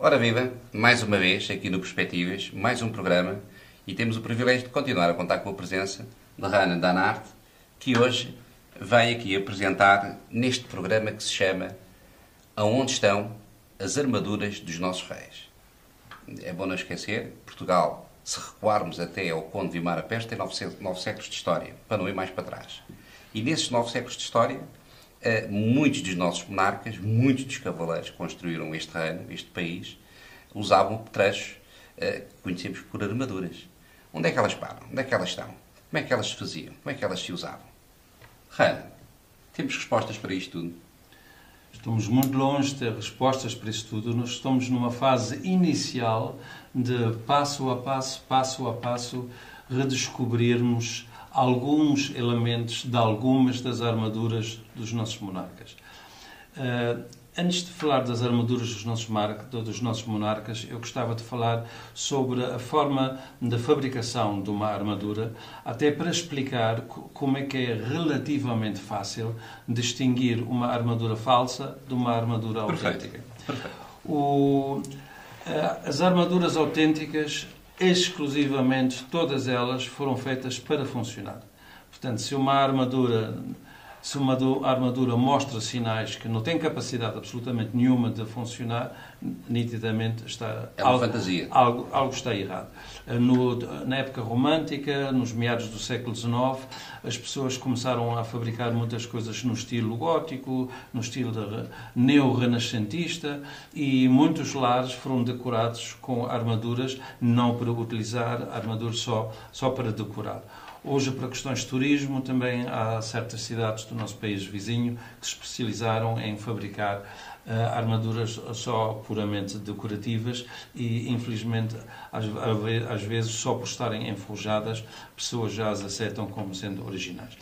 Ora viva, mais uma vez, aqui no Perspectivas, mais um programa, e temos o privilégio de continuar a contar com a presença de Rana Danart, que hoje vem aqui apresentar neste programa que se chama Aonde estão as armaduras dos nossos reis. É bom não esquecer, Portugal, se recuarmos até ao Conde de Vimar a Peste, tem 9 séculos de história, para não ir mais para trás. E nesses 9 séculos de história, muitos dos nossos monarcas, muitos dos cavaleiros que construíram este reino, este país, usavam apetrechos que conhecemos por armaduras. Onde é que elas param? Onde é que elas estão? Como é que elas se faziam? Como é que elas se usavam? Rana, temos respostas para isto tudo? Estamos muito longe de ter respostas para isto tudo. Nós estamos numa fase inicial de, passo a passo, redescobrirmos alguns elementos de algumas das armaduras dos nossos monarcas. Antes de falar das armaduras dos nossos monarcas, eu gostava de falar sobre a forma da fabricação de uma armadura, até para explicar como é que é relativamente fácil distinguir uma armadura falsa de uma armadura autêntica. Perfeito. As armaduras autênticas, exclusivamente, todas elas foram feitas para funcionar. Portanto, se uma armadura mostra sinais que não tem capacidade absolutamente nenhuma de funcionar, nitidamente está fantasia. Algo está errado. Na época romântica, nos meados do século XIX, as pessoas começaram a fabricar muitas coisas no estilo gótico, no estilo neo-renascentista, e muitos lares foram decorados com armaduras, não para utilizar armaduras só para decorar. Hoje, para questões de turismo, também há certas cidades do nosso país vizinho que se especializaram em fabricar armaduras só puramente decorativas e, infelizmente, às vezes, só por estarem enferrujadas, pessoas já as aceitam como sendo originais.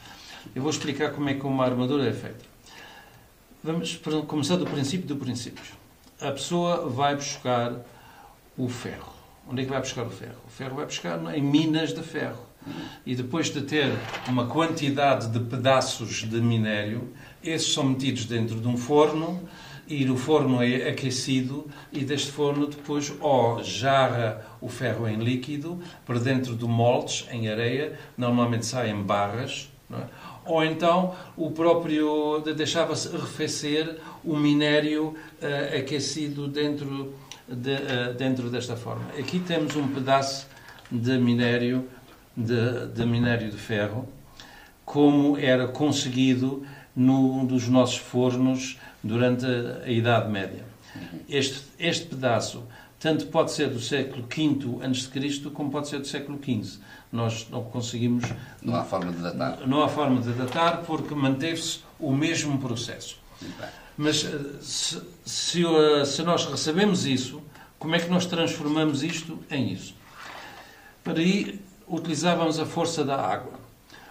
Eu vou explicar como é que uma armadura é feita. Vamos começar do princípio do princípio. A pessoa vai buscar o ferro. Onde é que vai buscar o ferro? O ferro vai buscar em minas de ferro. E depois de ter uma quantidade de pedaços de minério, esses são metidos dentro de um forno, e o forno é aquecido, e deste forno depois jarra o ferro em líquido para dentro de moldes em areia, normalmente saem barras, não é? Ou então o próprio deixava-se arrefecer o minério aquecido dentro desta forma. Aqui temos um pedaço de minério de ferro, como era conseguido num dos nossos fornos durante a Idade Média. Este pedaço tanto pode ser do século V a.C., como pode ser do século XV. Nós não conseguimos... Não há forma de datar. Não há forma de datar, porque manteve-se o mesmo processo. Mas se nós recebemos isso, como é que nós transformamos isto em isso? Para aí, utilizávamos a força da água.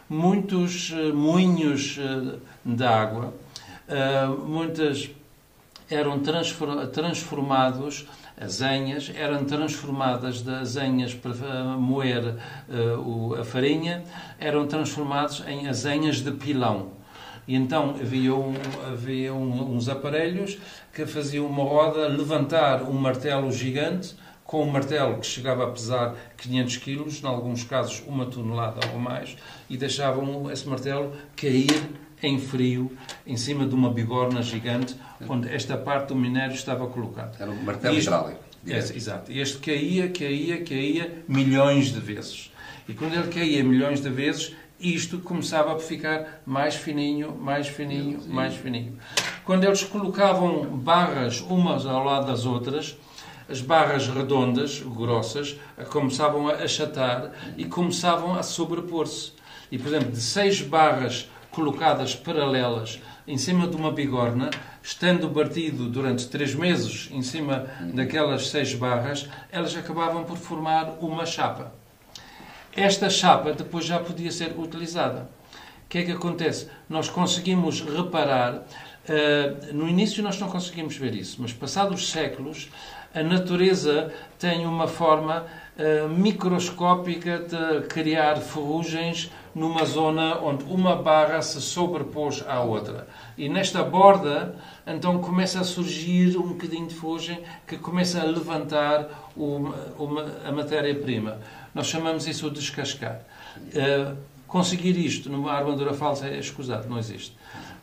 Muitos moinhos de água, muitas eram transformados, azenhas, eram transformadas de azenhas para moer a farinha, eram transformados em azenhas de pilão. E então havia uns aparelhos que faziam uma roda levantar um martelo gigante, com um martelo que chegava a pesar 500 kg, em alguns casos 1 tonelada ou mais, e deixavam esse martelo cair em frio em cima de uma bigorna gigante, onde esta parte do minério estava colocada. Era um martelo hidráulico. Exato. E este caía milhões de vezes. E quando ele caía milhões de vezes, isto começava a ficar mais fininho. Quando eles colocavam barras umas ao lado das outras, as barras redondas, grossas, começavam a achatar e começavam a sobrepor-se. E, por exemplo, de 6 barras colocadas paralelas em cima de uma bigorna, estando batido durante 3 meses em cima daquelas 6 barras, elas acabavam por formar uma chapa. Esta chapa depois já podia ser utilizada. O que é que acontece? Nós conseguimos reparar, no início nós não conseguimos ver isso, mas passados os séculos, a natureza tem uma forma microscópica de criar ferrugens numa zona onde uma barra se sobrepôs à outra. E nesta borda, então começa a surgir um bocadinho de ferrugem que começa a levantar a matéria-prima. Nós chamamos isso de descascar. Conseguir isto numa armadura falsa é escusado, não existe.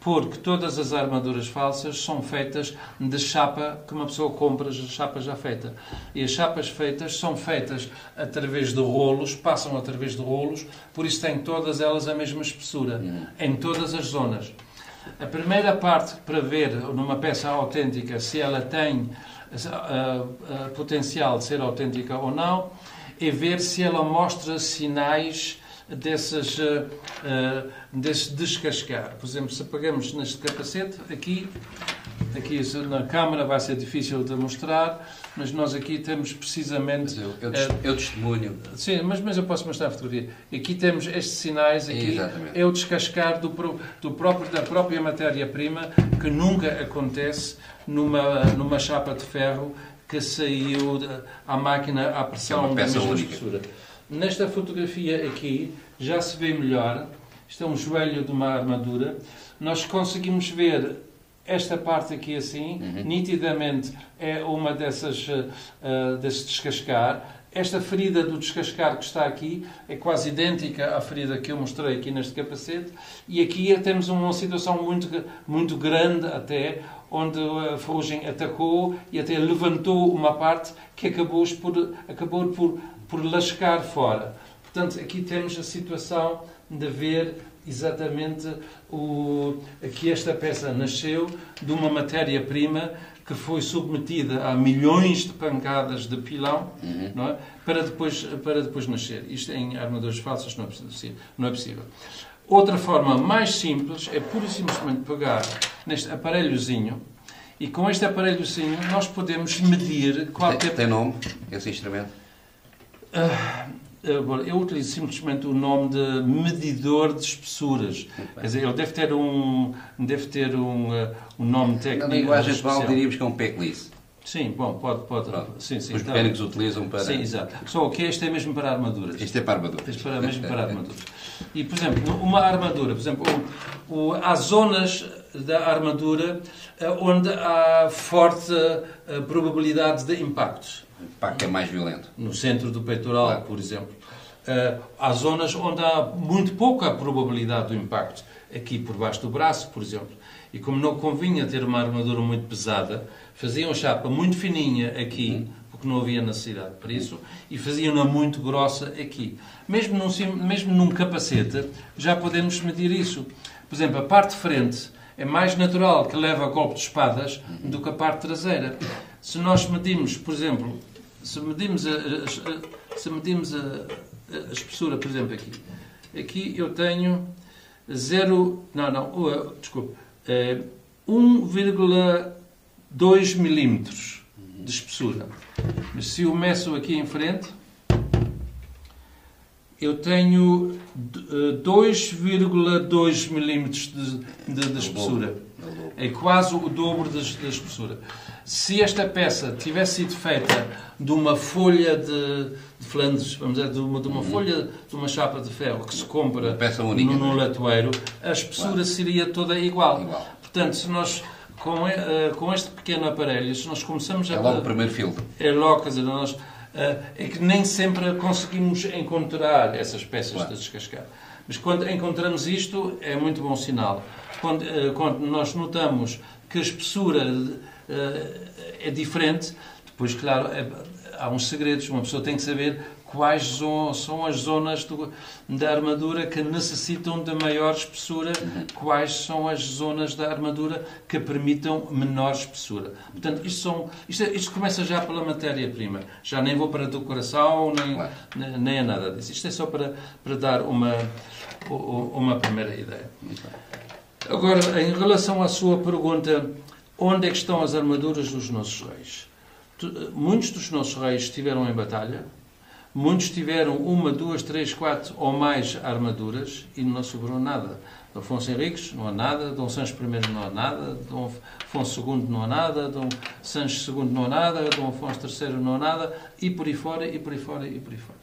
Porque todas as armaduras falsas são feitas de chapa que uma pessoa compra, a chapa já feita. E as chapas feitas são feitas através de rolos, passam através de rolos, por isso têm todas elas a mesma espessura, em todas as zonas. A primeira parte para ver numa peça autêntica se ela tem potencial de ser autêntica ou não, é ver se ela mostra sinais desse descascar. Por exemplo, se pegamos neste capacete, aqui na câmara vai ser difícil de mostrar, mas nós aqui temos precisamente... Eu testemunho. Sim, mas eu posso mostrar a fotografia. Aqui temos estes sinais, aqui é o descascar da própria matéria-prima, que nunca acontece numa chapa de ferro que saiu à máquina à pressão da mesma espessura. Nesta fotografia aqui já se vê melhor. Isto é um joelho de uma armadura. Nós conseguimos ver esta parte aqui assim, nitidamente é uma desse descascar. Esta ferida do descascar que está aqui é quase idêntica à ferida que eu mostrei aqui neste capacete. E aqui temos uma situação muito grande até, onde a ferrugem atacou e até levantou uma parte que acabou por lascar fora. Portanto, aqui temos a situação de ver exatamente que esta peça nasceu de uma matéria-prima que foi submetida a milhões de pancadas de pilão, não é? para depois nascer. Isto em armaduras falsas não é possível. Outra forma mais simples é pura e simplesmente pegar neste aparelhozinho e com este aparelhozinho nós podemos medir qualquer... Tem nome esse instrumento? Eu utilizo simplesmente o nome de medidor de espessuras. Quer dizer, ele deve ter um nome técnico. Na linguagem atual diríamos que é um peclice. Sim, bom, pode. Sim, os mecânicos utilizam para... Sim, exato. Só que este é mesmo para armaduras. Este é para armaduras. Este é mesmo para armaduras. E, por exemplo, uma armadura, por exemplo, há zonas da armadura onde há forte probabilidade de impactos. O impacto é mais violento. No centro do peitoral, por exemplo. Há zonas onde há muito pouca probabilidade do impacto. Aqui por baixo do braço, por exemplo. E como não convinha ter uma armadura muito pesada, faziam chapa muito fininha aqui, porque não havia necessidade para isso, e faziam-na muito grossa aqui. Mesmo num capacete, já podemos medir isso. Por exemplo, a parte de frente é mais natural que leve a golpe de espadas do que a parte traseira. Se nós medimos, por exemplo, se medimos a espessura, por exemplo, aqui eu tenho 1,2 milímetros de espessura. Mas se eu meço aqui em frente, eu tenho 2,2 milímetros de espessura. É quase o dobro da espessura. Se esta peça tivesse sido feita de uma folha de Flandres, vamos dizer, de uma folha, de uma chapa de ferro que se compra no latoeiro, a espessura seria toda igual. Portanto, se nós, com este pequeno aparelho, se nós começamos a... É logo o primeiro filtro. É logo, quer dizer, é que nem sempre conseguimos encontrar essas peças de descascar. Mas quando encontramos isto, é muito bom sinal. Quando nós notamos que a espessura é diferente, depois, claro, há uns segredos. Uma pessoa tem que saber quais são as zonas da armadura que necessitam de maior espessura, quais são as zonas da armadura que permitam menor espessura. Portanto, isto começa já pela matéria-prima. Já nem vou para a decoração, nem a nada disso. Isto é só para dar uma primeira ideia. Agora, em relação à sua pergunta, onde é que estão as armaduras dos nossos reis? Muitos dos nossos reis estiveram em batalha, muitos tiveram 1, 2, 3, 4 ou mais armaduras e não sobrou nada. Dom Afonso Henriques não há nada, Dom Sancho I não há nada, Dom Afonso II não há nada, Dom Sancho II não há nada, Dom Afonso III não há nada, e por aí fora, e por aí fora, e por aí fora.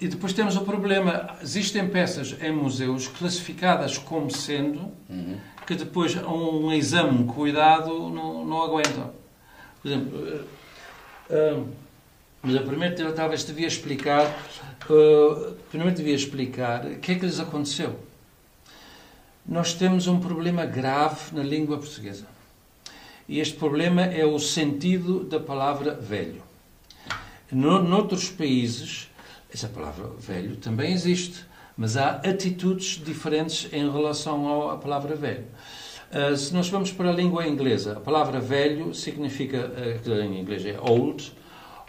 E depois temos o problema, existem peças em museus classificadas como sendo, que depois um exame cuidado não aguentam. Por exemplo, mas eu primeiro talvez devia explicar o que é que lhes aconteceu. Nós temos um problema grave na língua portuguesa. E este problema é o sentido da palavra velho. Noutros países, essa palavra velho também existe, mas há atitudes diferentes em relação à palavra velho. Se nós vamos para a língua inglesa, a palavra velho significa, em inglês é old.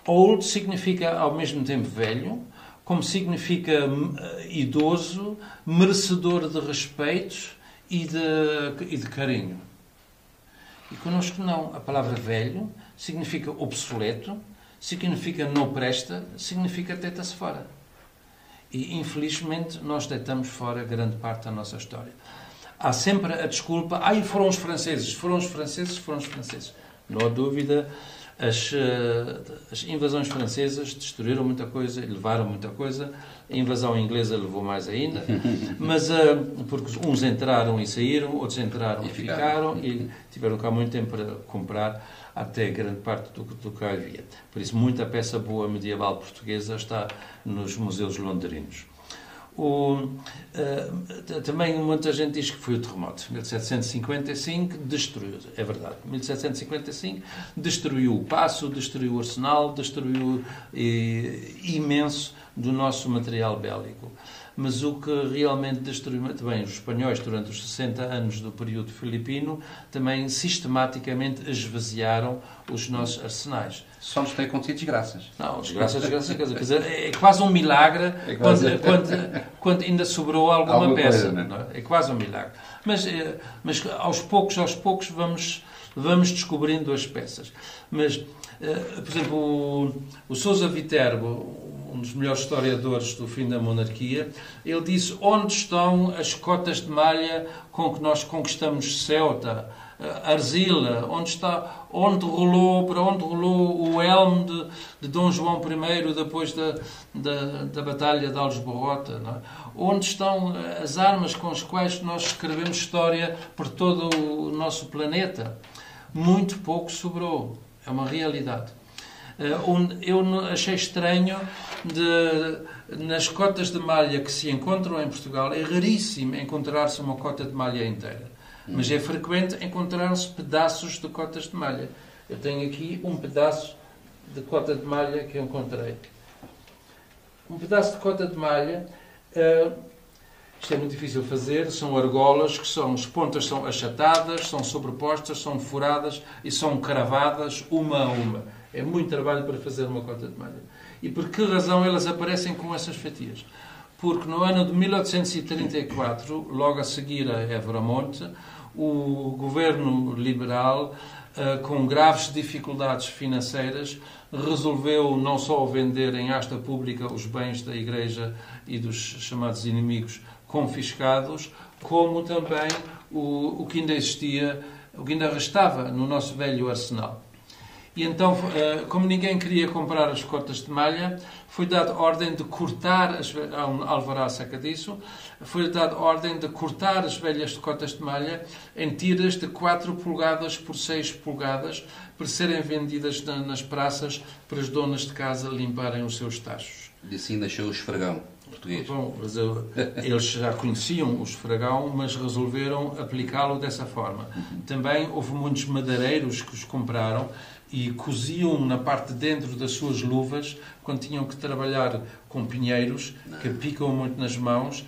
Old significa ao mesmo tempo velho, como significa idoso, merecedor de respeitos e de carinho. E connosco não. A palavra velho significa obsoleto, significa não presta, significa deita-se fora. E, infelizmente, nós deitamos fora grande parte da nossa história. Há sempre a desculpa, foram os franceses. Não há dúvida, as invasões francesas destruíram muita coisa, levaram muita coisa. A invasão inglesa levou mais ainda. Mas, porque uns entraram e saíram, outros entraram e ficaram, e tiveram cá muito tempo para comprar até grande parte do que havia. Por isso, muita peça boa medieval portuguesa está nos museus londrinos. Também muita gente diz que foi o terremoto. 1755 destruiu, é verdade, 1755 destruiu o paço, destruiu o arsenal, destruiu imenso do nosso material bélico. Mas o que realmente destruiu também os espanhóis durante os 60 anos do período filipino também sistematicamente esvaziaram os nossos arsenais. Só nos tem acontecido desgraças. Não, desgraças, quer dizer, é quase um milagre quando ainda sobrou alguma peça. Coisa, não é? É quase um milagre. Mas aos poucos vamos descobrindo as peças. Mas, por exemplo, o Sousa Viterbo, um dos melhores historiadores do fim da monarquia, ele disse onde estão as cotas de malha com que nós conquistamos Ceuta, Arzila, para onde rolou o elmo de Dom João I depois da Batalha de Aljubarrota, não é? Onde estão as armas com as quais nós escrevemos história por todo o nosso planeta? Muito pouco sobrou. É uma realidade. Eu achei estranho nas cotas de malha que se encontram em Portugal, é raríssimo encontrar-se uma cota de malha inteira. Mas é frequente encontrar-se pedaços de cotas de malha. Eu tenho aqui um pedaço de cota de malha que eu encontrei. Um pedaço de cota de malha, isto é muito difícil de fazer, são argolas, as pontas são achatadas, são sobrepostas, são furadas e são cravadas uma a uma. É muito trabalho para fazer uma cota de malha. E por que razão elas aparecem com essas fatias? Porque no ano de 1834, logo a seguir a Evramonte, o governo liberal, com graves dificuldades financeiras, resolveu não só vender em asta pública os bens da Igreja e dos chamados inimigos confiscados, como também o que ainda existia, o que ainda restava no nosso velho arsenal. E então, como ninguém queria comprar as cotas de malha, foi dada ordem de cortar, há um alvará acerca disso, foi dada ordem de cortar as velhas cotas de malha em tiras de 4 polegadas por 6 polegadas para serem vendidas nas praças para as donas de casa limparem os seus tachos. E assim nasceu o esfregão português. Bom, eles já conheciam o esfregão, mas resolveram aplicá-lo dessa forma. Também houve muitos madeireiros que os compraram e coziam na parte de dentro das suas luvas, quando tinham que trabalhar com pinheiros, que picam muito nas mãos,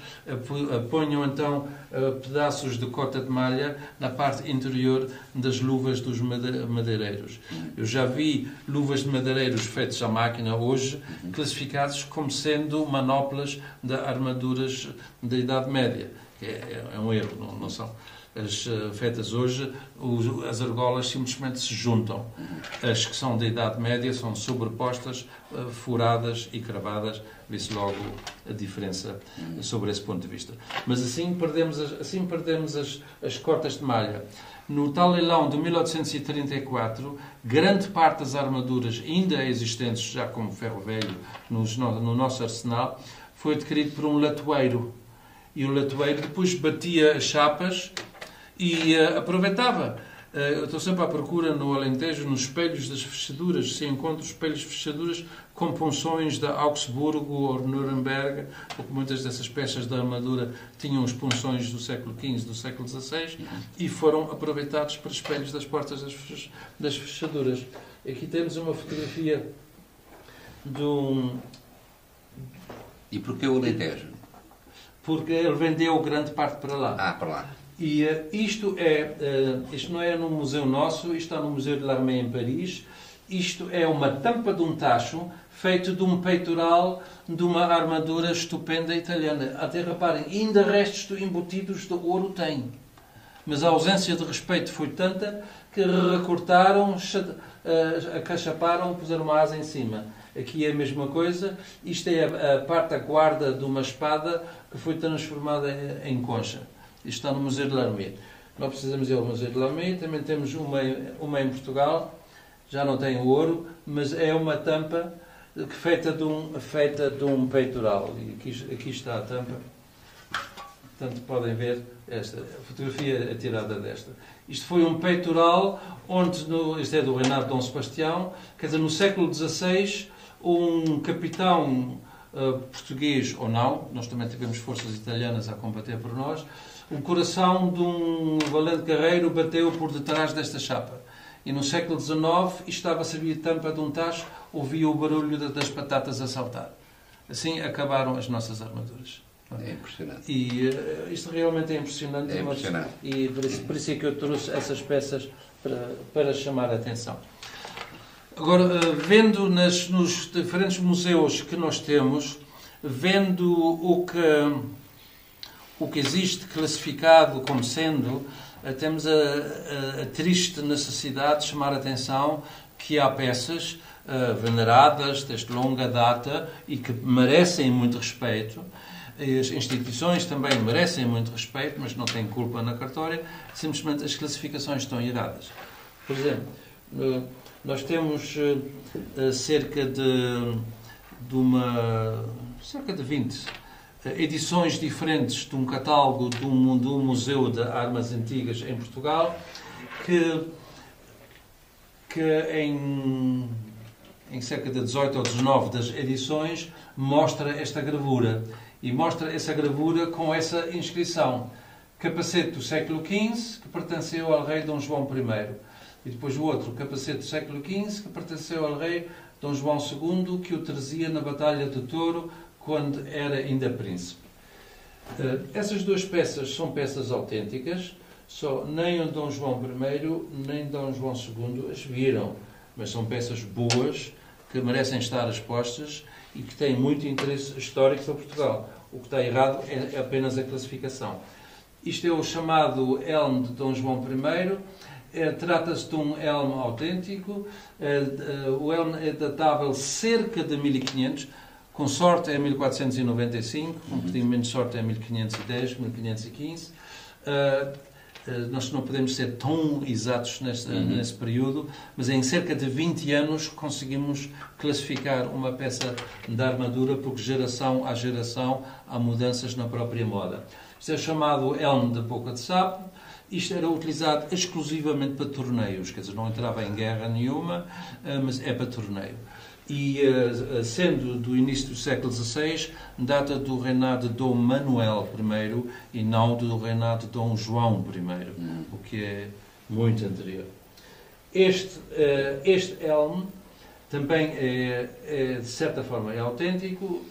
ponham então pedaços de cota de malha na parte interior das luvas dos madeireiros. Eu já vi luvas de madeireiros feitas à máquina hoje, classificados como sendo manoplas de armaduras da Idade Média. É um erro, não são. feitas hoje, as argolas simplesmente se juntam. As que são da Idade Média são sobrepostas, furadas e cravadas. Vê-se logo a diferença sobre esse ponto de vista. Mas assim perdemos as cotas de malha. No tal leilão de 1834, grande parte das armaduras ainda existentes, já como ferro velho, no nosso arsenal, foi adquirido por um latoeiro. E o latoeiro depois batia as chapas e aproveitava. Eu estou sempre à procura no Alentejo, nos espelhos das fechaduras, se encontro espelhos de fechaduras com punções da Augsburgo ou Nuremberg, porque muitas dessas peças da armadura tinham os punções do século XV, do século XVI, e foram aproveitados para espelhos das portas das fechaduras. Aqui temos uma fotografia de um... E porquê o Alentejo? Porque ele vendeu grande parte para lá. Para lá. E isto não é no museu nosso, isto está no Museu de l'Armée em Paris. Isto é uma tampa de um tacho feito de um peitoral de uma armadura estupenda italiana. Até reparem, ainda restos embutidos de ouro tem. Mas a ausência de respeito foi tanta que recortaram, acachaparam, puseram uma asa em cima. Aqui é a mesma coisa. Isto é a parte da guarda de uma espada que foi transformada em concha. Isto está no Museu de l'Armée. Nós precisamos ir ao Museu de l'Armée. Também temos uma em Portugal. Já não tem ouro, mas é uma tampa feita de um peitoral. E aqui está a tampa. Portanto, podem ver esta fotografia tirada desta. Isto foi um peitoral onde, isto é do reinado de Dom Sebastião, quer dizer, no século XVI, um capitão português, ou não, nós também tivemos forças italianas a combater por nós, o coração de um valente guerreiro bateu por detrás desta chapa. E no século XIX, estava a servir a tampa de um tacho, ouvia o barulho das batatas a saltar. Assim acabaram as nossas armaduras. É impressionante. E isto realmente é impressionante. É impressionante. E por isso é que eu trouxe essas peças para chamar a atenção. Agora, vendo nos diferentes museus que nós temos, vendo o que existe classificado como sendo, temos a triste necessidade de chamar a atenção que há peças veneradas desde longa data e que merecem muito respeito. As instituições também merecem muito respeito, mas não têm culpa na cartória. Simplesmente as classificações estão erradas. Por exemplo, nós temos cerca de 20 edições diferentes de um catálogo de um museu de armas antigas em Portugal que em cerca de 18 ou 19 das edições mostra esta gravura. E mostra essa gravura com essa inscrição. Capacete do século XV, que pertenceu ao rei Dom João I. E depois o outro, capacete do século XV, que pertenceu ao rei Dom João II, que o trazia na Batalha de Touro, quando era ainda príncipe. Essas duas peças são peças autênticas, só nem o Dom João I, nem Dom João II as viram. Mas são peças boas, que merecem estar expostas, e que têm muito interesse histórico para Portugal. O que está errado é apenas a classificação. Isto é o chamado elmo de Dom João I. Trata-se de um elmo autêntico. O elmo é datável cerca de 1500. Com sorte é 1495. Com um bocadinho menos sorte é 1510, 1515. Nós não podemos ser tão exatos nesse período, mas em cerca de 20 anos conseguimos classificar uma peça de armadura, porque geração a geração há mudanças na própria moda. Isto é chamado elmo de boca de sapo. Isto era utilizado exclusivamente para torneios, quer dizer, não entrava em guerra nenhuma, mas é para torneio. E sendo do início do século XVI, data do reinado de Dom Manuel I e não do reinado de Dom João I, o que é muito anterior. Este elmo também de certa forma é autêntico,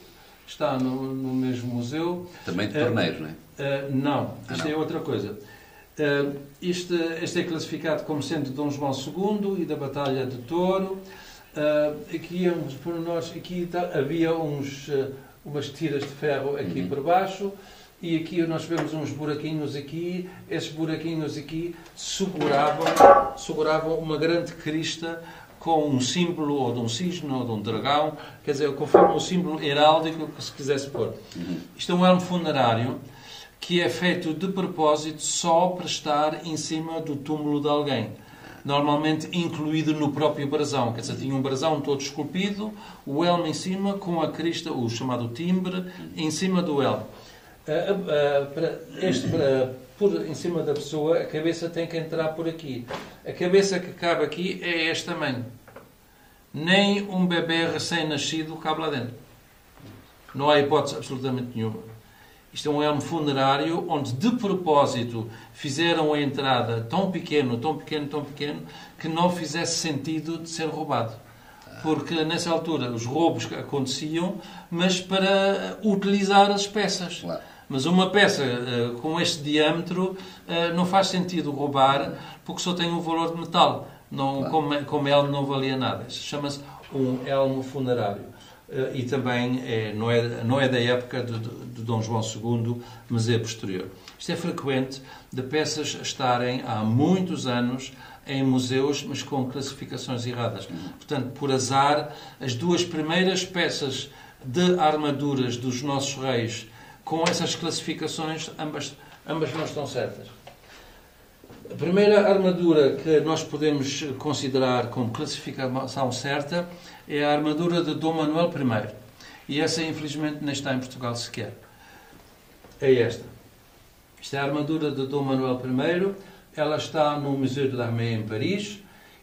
está no mesmo museu. Também de torneios, não é? Não, isto é outra coisa. Este é classificado como sendo de Dom João II e da Batalha de Touro. Aqui havia umas tiras de ferro aqui por baixo. e aqui nós vemos uns buraquinhos aqui, esses buraquinhos aqui seguravam uma grande crista com um símbolo, ou de um cisne, ou de um dragão, quer dizer, conforme o símbolo heráldico que se quisesse pôr. Isto é um elmo funerário que é feito de propósito só para estar em cima do túmulo de alguém. Normalmente incluído no próprio brasão. Quer dizer, tinha um brasão todo esculpido, o elmo em cima, com a crista, o chamado timbre, em cima do elmo. Por em cima da pessoa, a cabeça tem que entrar por aqui. A cabeça que cabe aqui é este tamanho. Nem um bebê recém-nascido cabe lá dentro. Não há hipótese absolutamente nenhuma. Isto é um elmo funerário onde, de propósito, fizeram a entrada tão pequeno, que não fizesse sentido de ser roubado. Porque, nessa altura, os roubos aconteciam, mas para utilizar as peças. Claro. Mas uma peça com este diâmetro não faz sentido roubar, porque só tem um valor de metal. Não, claro. Como elmo não valia nada. Chama-se um elmo funerário. E também não é da época de Dom João II, mas é posterior. Isto é frequente de peças estarem há muitos anos em museus, mas com classificações erradas. Portanto, por azar, as duas primeiras peças de armaduras dos nossos reis com essas classificações, ambas não estão certas. A primeira armadura que nós podemos considerar como classificação certa é a armadura de Dom Manuel I. E essa, infelizmente, nem está em Portugal sequer. É esta. Esta é a armadura de Dom Manuel I. Ela está no Museu de l'Armée, em Paris,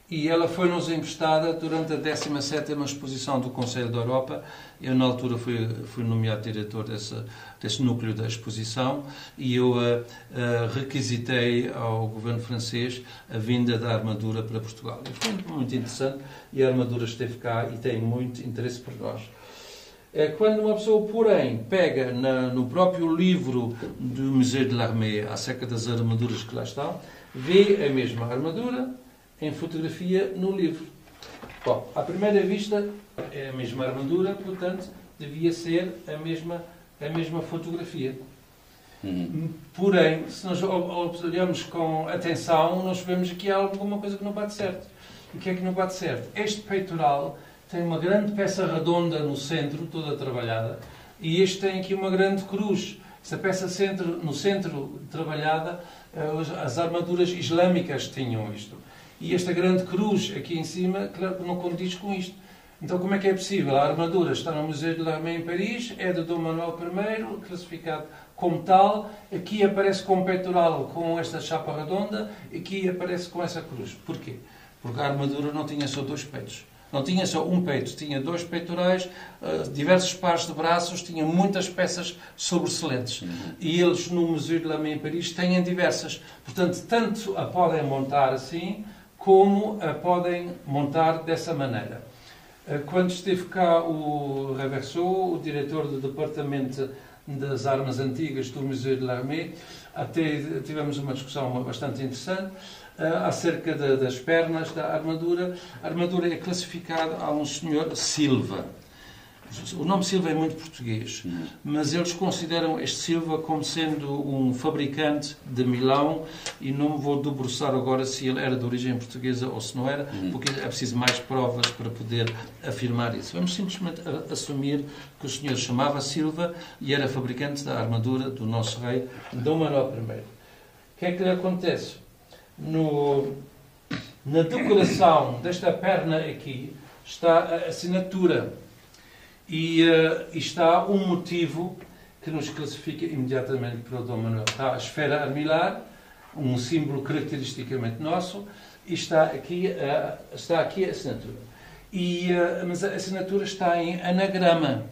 e ela foi-nos emprestada durante a 17ª Exposição do Conselho da Europa. Eu, na altura, fui nomeado diretor desse núcleo da exposição e eu requisitei ao governo francês a vinda da armadura para Portugal. E foi muito interessante e a armadura esteve cá e tem muito interesse por nós. Quando uma pessoa, porém, pega no próprio livro do Museu de l'Armée acerca das armaduras que lá estão, vê a mesma armadura em fotografia no livro. Bom, à primeira vista é a mesma armadura, portanto, devia ser a mesma fotografia. Porém, se nós olhamos com atenção, nós vemos aqui alguma coisa que não bate certo. O que é que não bate certo? Este peitoral tem uma grande peça redonda no centro, toda trabalhada, e este tem aqui uma grande cruz. Esta peça no centro trabalhada, as armaduras islâmicas tinham isto. E esta grande cruz aqui em cima, claro, não condiz com isto. Então, como é que é possível? A armadura está no Museu de l'Armée, em Paris, é de Dom Manuel I, classificado como tal. Aqui aparece com peitoral com esta chapa redonda, aqui aparece com essa cruz. Porquê? Porque a armadura não tinha só dois peitos. Não tinha só um peito, tinha dois peitorais, diversos pares de braços, tinha muitas peças sobressalentes. E eles, no Museu de l'Armée, em Paris, têm diversas. Portanto, tanto a podem montar assim, como a podem montar dessa maneira. Quando esteve cá o Reverso, o diretor do Departamento das Armas Antigas do Museu de l'Armée, até tivemos uma discussão bastante interessante acerca das pernas da armadura. A armadura é classificada a um senhor Silva. O nome Silva é muito português, mas eles consideram este Silva como sendo um fabricante de Milão, e não me vou debruçar agora se ele era de origem portuguesa ou se não era, porque é preciso mais provas para poder afirmar isso. Vamos simplesmente assumir que o senhor chamava Silva e era fabricante da armadura do nosso rei Dom Manuel I. O que é que lhe acontece? Na decoração desta perna aqui está a assinatura. E está um motivo que nos classifica imediatamente para o Dom Manuel. Está a esfera armilar, um símbolo caracteristicamente nosso, e está aqui a assinatura. Mas a assinatura está em anagrama.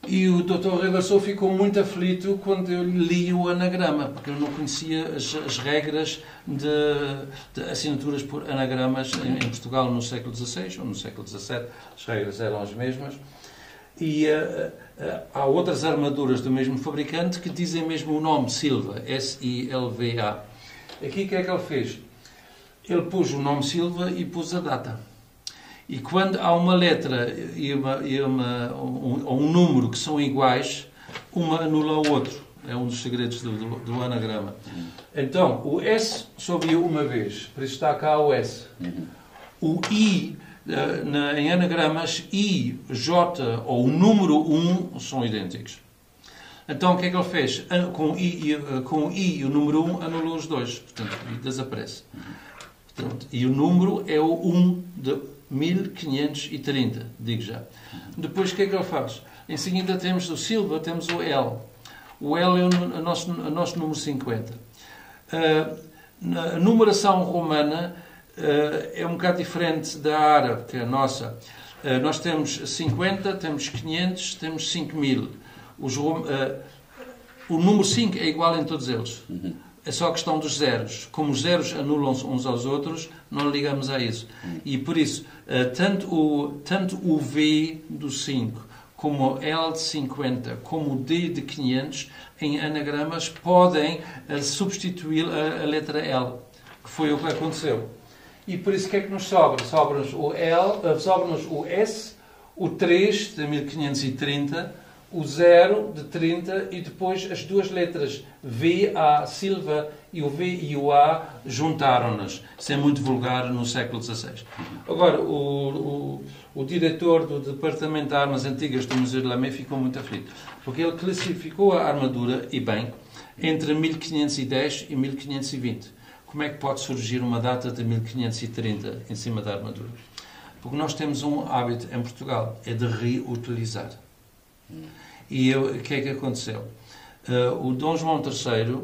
E o Dr. Reverso ficou muito aflito quando eu li o anagrama, porque eu não conhecia as regras de assinaturas por anagramas em Portugal no século XVI ou no século XVII. As regras eram as mesmas. E há outras armaduras do mesmo fabricante que dizem mesmo o nome Silva, S-I-L-V-A. Aqui o que é que ele fez? Ele pôs o nome Silva e pôs a data. E quando há uma letra ou um número que são iguais, uma anula o outro. É um dos segredos do anagrama. Então, o S só viu uma vez, por isso está cá o S. O I, em anagramas, I, J ou o número 1 são idênticos. Então, o que é que ele fez? Com o I e o número 1 anulou os dois. Portanto, desaparece. Portanto, e o número é o 1 de 1530, digo já. Depois, o que é que ele faz? Em seguida, temos o Silva, temos o L. O L é o nosso número 50. A numeração romana é um bocado diferente da árabe, que é a nossa. Nós temos 50, temos 500, temos 5000. O número 5 é igual em todos eles. É só a questão dos zeros. Como os zeros anulam-se uns aos outros, não ligamos a isso. E por isso, tanto o V do 5, como o L de 50, como o D de 500, em anagramas, podem substituir a letra L, que foi o que aconteceu. E por isso, o que é que nos sobra? Sobra-nos o L, sobra-nos o S, o 3 de 1530, o 0 de 30 e depois as duas letras V, A, Silva e o V e o A juntaram-nas. Isso é muito vulgar no século XVI. Agora, o diretor do Departamento de Armas Antigas do Museu de Lamé ficou muito aflito, porque ele classificou a armadura, e bem, entre 1510 e 1520. Como é que pode surgir uma data de 1530 em cima da armadura? Porque nós temos um hábito em Portugal, é de reutilizar. E o que é que aconteceu? O Dom João III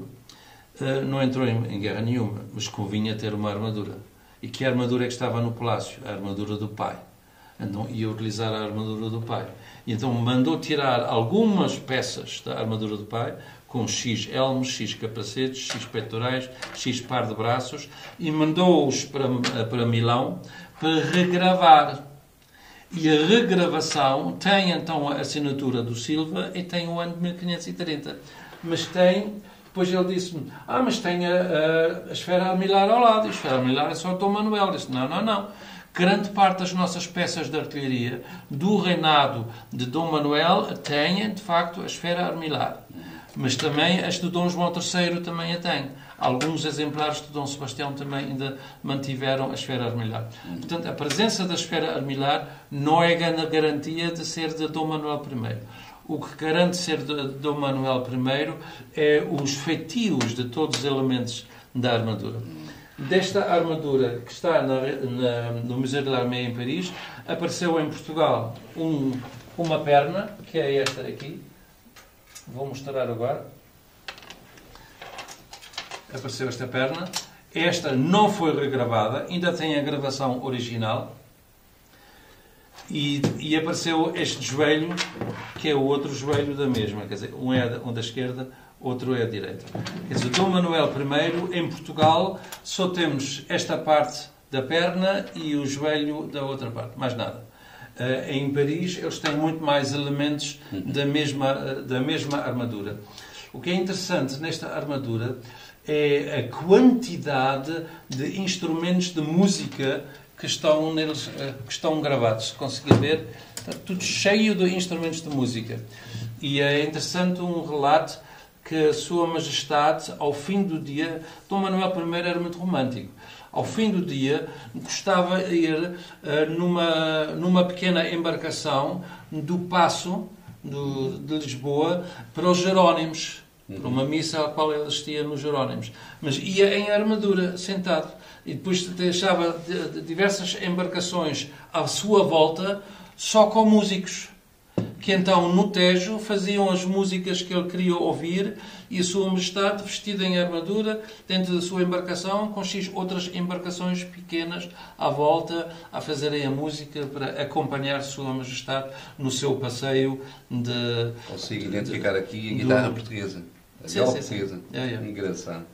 não entrou em guerra nenhuma, mas convinha ter uma armadura. E que armadura é que estava no palácio? A armadura do pai. Então ia utilizar a armadura do pai. E então mandou tirar algumas peças da armadura do pai, com X elmos, X capacetes, X pectorais, X par de braços, e mandou-os para Milão para regravar. E a regravação tem então a assinatura do Silva e tem o ano de 1530. Mas tem, depois ele disse-me, mas tem a esfera armilar ao lado. E a esfera armilar é só Dom Manuel. Disse, não. Grande parte das nossas peças de artilharia do reinado de Dom Manuel têm, de facto, a esfera armilar. Mas também as de Dom João III também a têm. Alguns exemplares de Dom Sebastião também ainda mantiveram a esfera armilar. Portanto, a presença da esfera armilar não é garantia de ser de Dom Manuel I. O que garante ser de Dom Manuel I é os feitios de todos os elementos da armadura. Desta armadura que está no Museu de l'Armée em Paris, apareceu em Portugal uma perna, que é esta aqui. Vou mostrar agora. Apareceu esta perna. Esta não foi regravada, ainda tem a gravação original. E apareceu este joelho, que é o outro joelho da mesma. Quer dizer, um é da esquerda, outro é a direita. Quer dizer, Dom Manuel I, em Portugal, só temos esta parte da perna e o joelho da outra parte. Mais nada. Em Paris, eles têm muito mais elementos da mesma armadura. O que é interessante nesta armadura é a quantidade de instrumentos de música que estão neles, que estão gravados. Se conseguir ver, está tudo cheio de instrumentos de música. E é interessante um relato que a Sua Majestade, ao fim do dia, Dom Manuel I era muito romântico. Ao fim do dia, gostava de ir numa pequena embarcação do Paço de Lisboa para os Jerónimos, para uma missa à qual ele assistia nos Jerónimos. Mas ia em armadura, sentado. E depois deixava diversas embarcações à sua volta, só com músicos, que então no Tejo faziam as músicas que ele queria ouvir, e a Sua Majestade, vestida em armadura, dentro da sua embarcação, com X outras embarcações pequenas à volta, a fazerem a música para acompanhar a Sua Majestade no seu passeio de... Consigo identificar aqui a guitarra portuguesa. A viola portuguesa. Engraçado.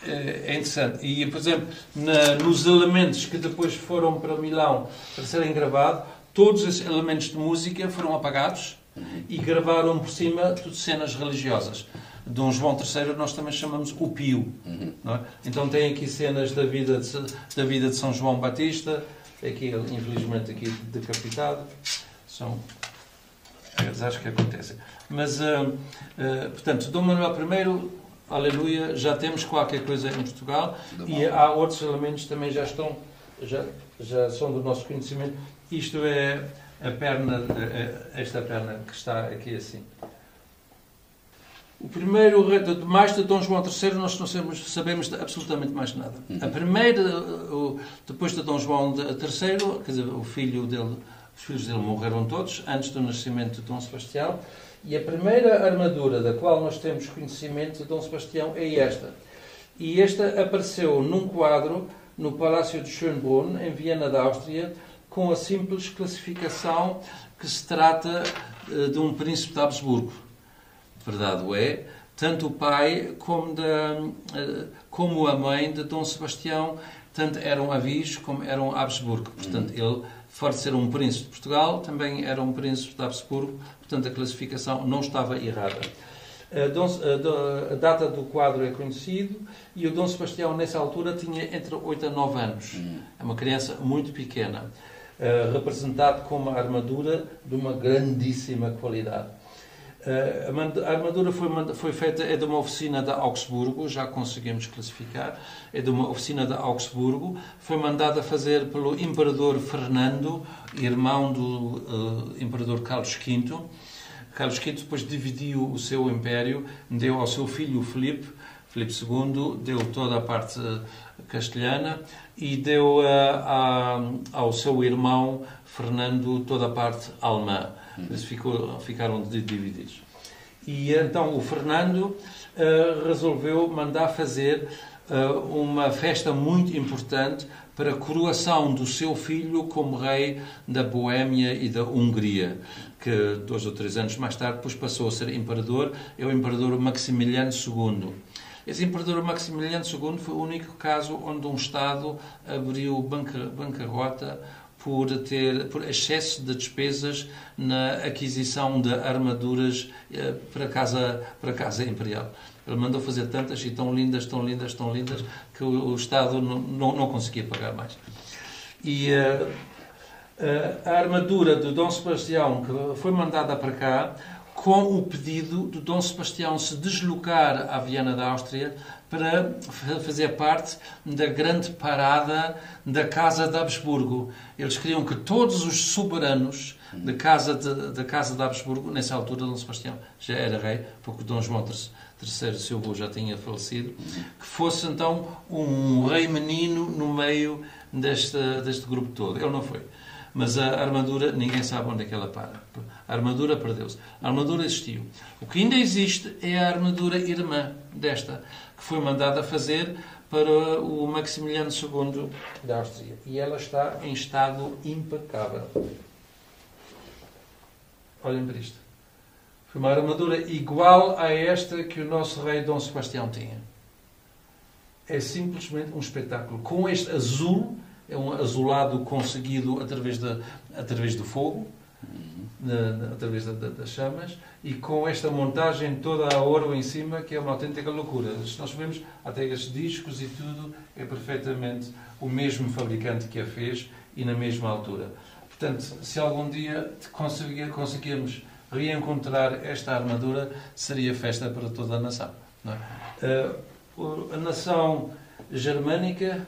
É interessante. E, por exemplo, nos elementos que depois foram para Milão para serem gravados, todos esses elementos de música foram apagados e gravaram por cima tudo cenas religiosas. Dom João III nós também chamamos o Pio. Não é? Então tem aqui cenas da vida de São João Batista, aqui ele infelizmente aqui decapitado. São acho que acontecem. Mas, portanto, Dom Manuel I, aleluia, já temos qualquer coisa em Portugal e há outros elementos que também já são do nosso conhecimento. Isto é a perna, esta perna que está aqui assim. O primeiro rei, mais de Dom João III, nós não sabemos absolutamente mais nada. A primeira, depois de Dom João III, quer dizer, os filhos dele morreram todos, antes do nascimento de Dom Sebastião, e a primeira armadura da qual nós temos conhecimento de Dom Sebastião é esta. E esta apareceu num quadro no Palácio de Schönbrunn, em Viena da Áustria, com a simples classificação que se trata de um príncipe de Habsburgo. Verdade é, tanto o pai como a mãe de Dom Sebastião, tanto eram avis como eram Habsburgo. Portanto, ele, fora de ser um príncipe de Portugal, também era um príncipe de Habsburgo. Portanto, a classificação não estava errada. A data do quadro é conhecido e o Dom Sebastião, nessa altura, tinha entre 8 a 9 anos. É uma criança muito pequena, representado com uma armadura de uma grandíssima qualidade. A armadura foi feita, é de uma oficina de Augsburgo, já conseguimos classificar, é de uma oficina de Augsburgo, foi mandada fazer pelo Imperador Fernando, irmão do Imperador Carlos V. Carlos V depois dividiu o seu império, deu ao seu filho Filipe II, deu toda a parte castelhana e deu ao seu irmão Fernando toda a parte alemã. Eles ficaram divididos. E então o Fernando resolveu mandar fazer uma festa muito importante para a coroação do seu filho como rei da Boémia e da Hungria, que 2 ou 3 anos mais tarde depois passou a ser imperador, é o imperador Maximiliano II. Esse imperador Maximiliano II foi o único caso onde um Estado abriu bancarrota por excesso de despesas na aquisição de armaduras para a Casa Imperial. Ele mandou fazer tantas e tão lindas, que o Estado não conseguia pagar mais. E a armadura de Dom Sebastião, que foi mandada para cá, com o pedido de Dom Sebastião se deslocar à Viena da Áustria para fazer parte da grande parada da Casa de Habsburgo. Eles queriam que todos os soberanos da Casa de Habsburgo, nessa altura Dom Sebastião já era rei, porque Dom João III, seu avô, já tinha falecido, que fosse então um rei menino no meio deste grupo todo. Ele não foi. Mas a armadura, ninguém sabe onde é que ela para. A armadura perdeu-se. A armadura existiu. O que ainda existe é a armadura irmã desta, que foi mandada fazer para o Maximiliano II da Áustria. E ela está em estado impecável. Olhem para isto. Foi uma armadura igual a esta que o nosso rei Dom Sebastião tinha. É simplesmente um espetáculo. Com este azul, é um azulado conseguido através do fogo, através das chamas, e com esta montagem toda a ouro em cima, que é uma autêntica loucura. Se nós vemos, até estes discos e tudo, é perfeitamente o mesmo fabricante que a fez e na mesma altura. Portanto, se algum dia conseguirmos reencontrar esta armadura, seria festa para toda a nação. Não é? A nação germânica,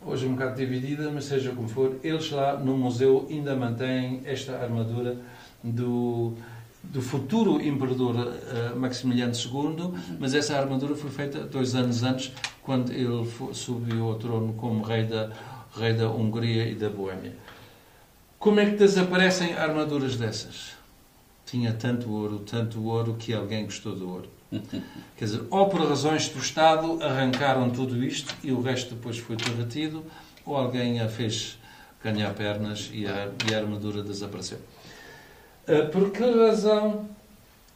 hoje um bocado dividida, mas seja como for, eles lá no museu ainda mantêm esta armadura do futuro imperador Maximiliano II, mas essa armadura foi feita 2 anos antes, quando ele subiu ao trono como rei da Hungria e da Boémia. Como é que desaparecem armaduras dessas? Tinha tanto ouro que alguém gostou do ouro. Quer dizer, ou por razões do Estado arrancaram tudo isto e o resto depois foi derretido, ou alguém a fez ganhar pernas e a armadura desapareceu. Por que razão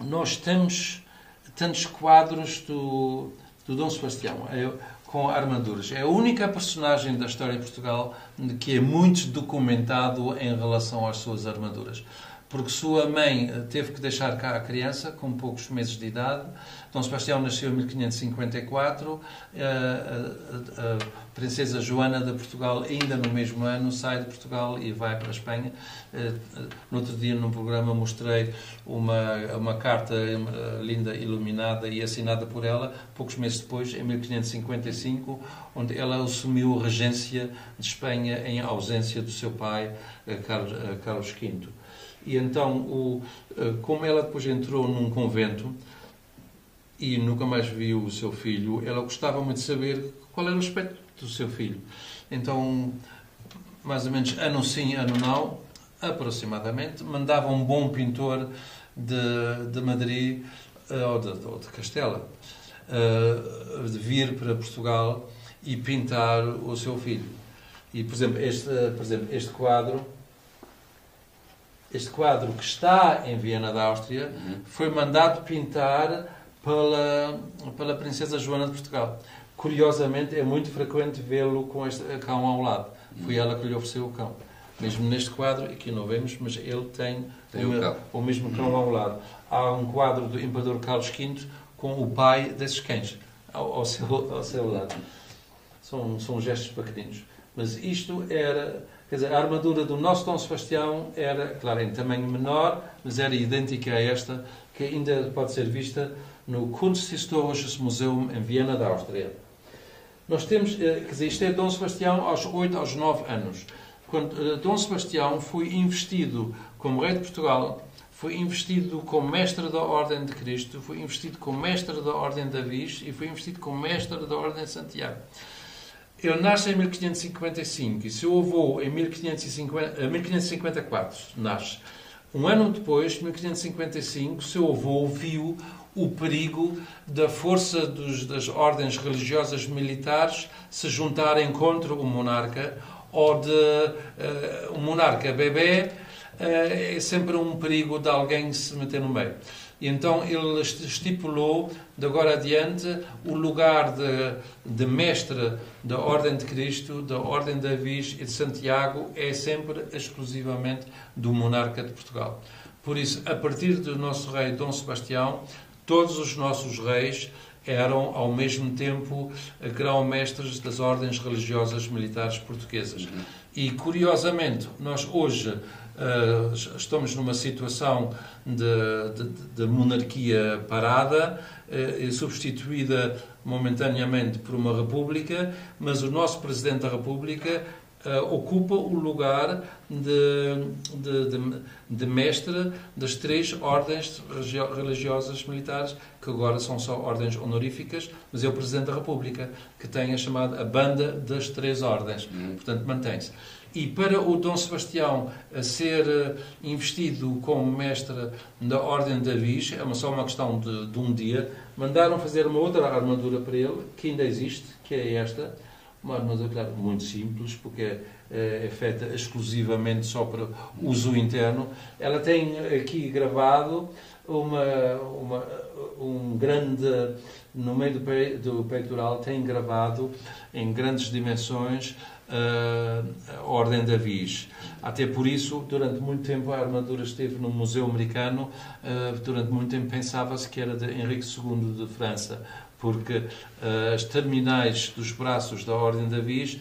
nós temos tantos quadros do Dom Sebastião com armaduras? É a única personagem da história de Portugal que é muito documentado em relação às suas armaduras. porque sua mãe teve que deixar cá a criança com poucos meses de idade. Dom Sebastião nasceu em 1554, a princesa Joana de Portugal, ainda no mesmo ano, sai de Portugal e vai para a Espanha. No outro dia, num programa, mostrei uma carta linda, iluminada e assinada por ela, poucos meses depois, em 1555, onde ela assumiu a regência de Espanha em ausência do seu pai, Carlos V. E então, como ela depois entrou num convento e nunca mais viu o seu filho, ela gostava muito de saber qual era o aspecto do seu filho. Então, mais ou menos ano sim, ano não, aproximadamente, mandava um bom pintor de Madrid ou de Castela de vir para Portugal e pintar o seu filho. E, por exemplo, este quadro que está em Viena da Áustria foi mandado pintar pela princesa Joana de Portugal. Curiosamente, é muito frequente vê-lo com este cão ao lado. Foi ela que lhe ofereceu o cão. Mesmo neste quadro, aqui não vemos, mas ele tem o mesmo cão ao lado. Há um quadro do imperador Carlos V com o pai desses cães ao seu lado. São gestos pequeninos. Mas isto era... Quer dizer, a armadura do nosso Dom Sebastião era, claro, em tamanho menor, mas era idêntica a esta, que ainda pode ser vista no Kunsthistorisches Museum em Viena da Áustria. Nós temos, quer dizer, isto é Dom Sebastião aos 8, aos 9 anos. Quando Dom Sebastião foi investido como rei de Portugal, foi investido como mestre da Ordem de Cristo, foi investido como mestre da Ordem de Avis e foi investido como mestre da Ordem de Santiago. Ele nasce em 1555 e seu avô em 1554 nasce. Um ano depois, em 1555, seu avô viu o perigo da força das ordens religiosas militares se juntarem contra o monarca, ou o monarca bebê é sempre um perigo de alguém se meter no meio. E então ele estipulou, de agora adiante, o lugar de mestre da Ordem de Cristo, da Ordem de Avis e de Santiago é sempre exclusivamente do monarca de Portugal. Por isso, a partir do nosso rei Dom Sebastião, todos os nossos reis eram, ao mesmo tempo, grão-mestres das ordens religiosas militares portuguesas. E, curiosamente, nós hoje estamos numa situação de monarquia parada, substituída momentaneamente por uma república, mas o nosso Presidente da República ocupa o lugar de mestre das 3 ordens religiosas militares, que agora são só ordens honoríficas, mas é o Presidente da República que tem a chamada a Banda das 3 ordens. Portanto, mantém-se. E para o Dom Sebastião ser investido como mestre da Ordem de Avis, é só uma questão de um dia, mandaram fazer uma outra armadura para ele, que ainda existe, que é esta, uma armadura, claro, muito simples, porque é feita exclusivamente só para uso interno. Ela tem aqui gravado um grande, no meio do peitoral, tem gravado em grandes dimensões a Ordem de Avis. Até por isso, durante muito tempo, a armadura esteve no Museu Americano. Durante muito tempo pensava-se que era de Henrique II de França, porque as terminais dos braços da Ordem de Avis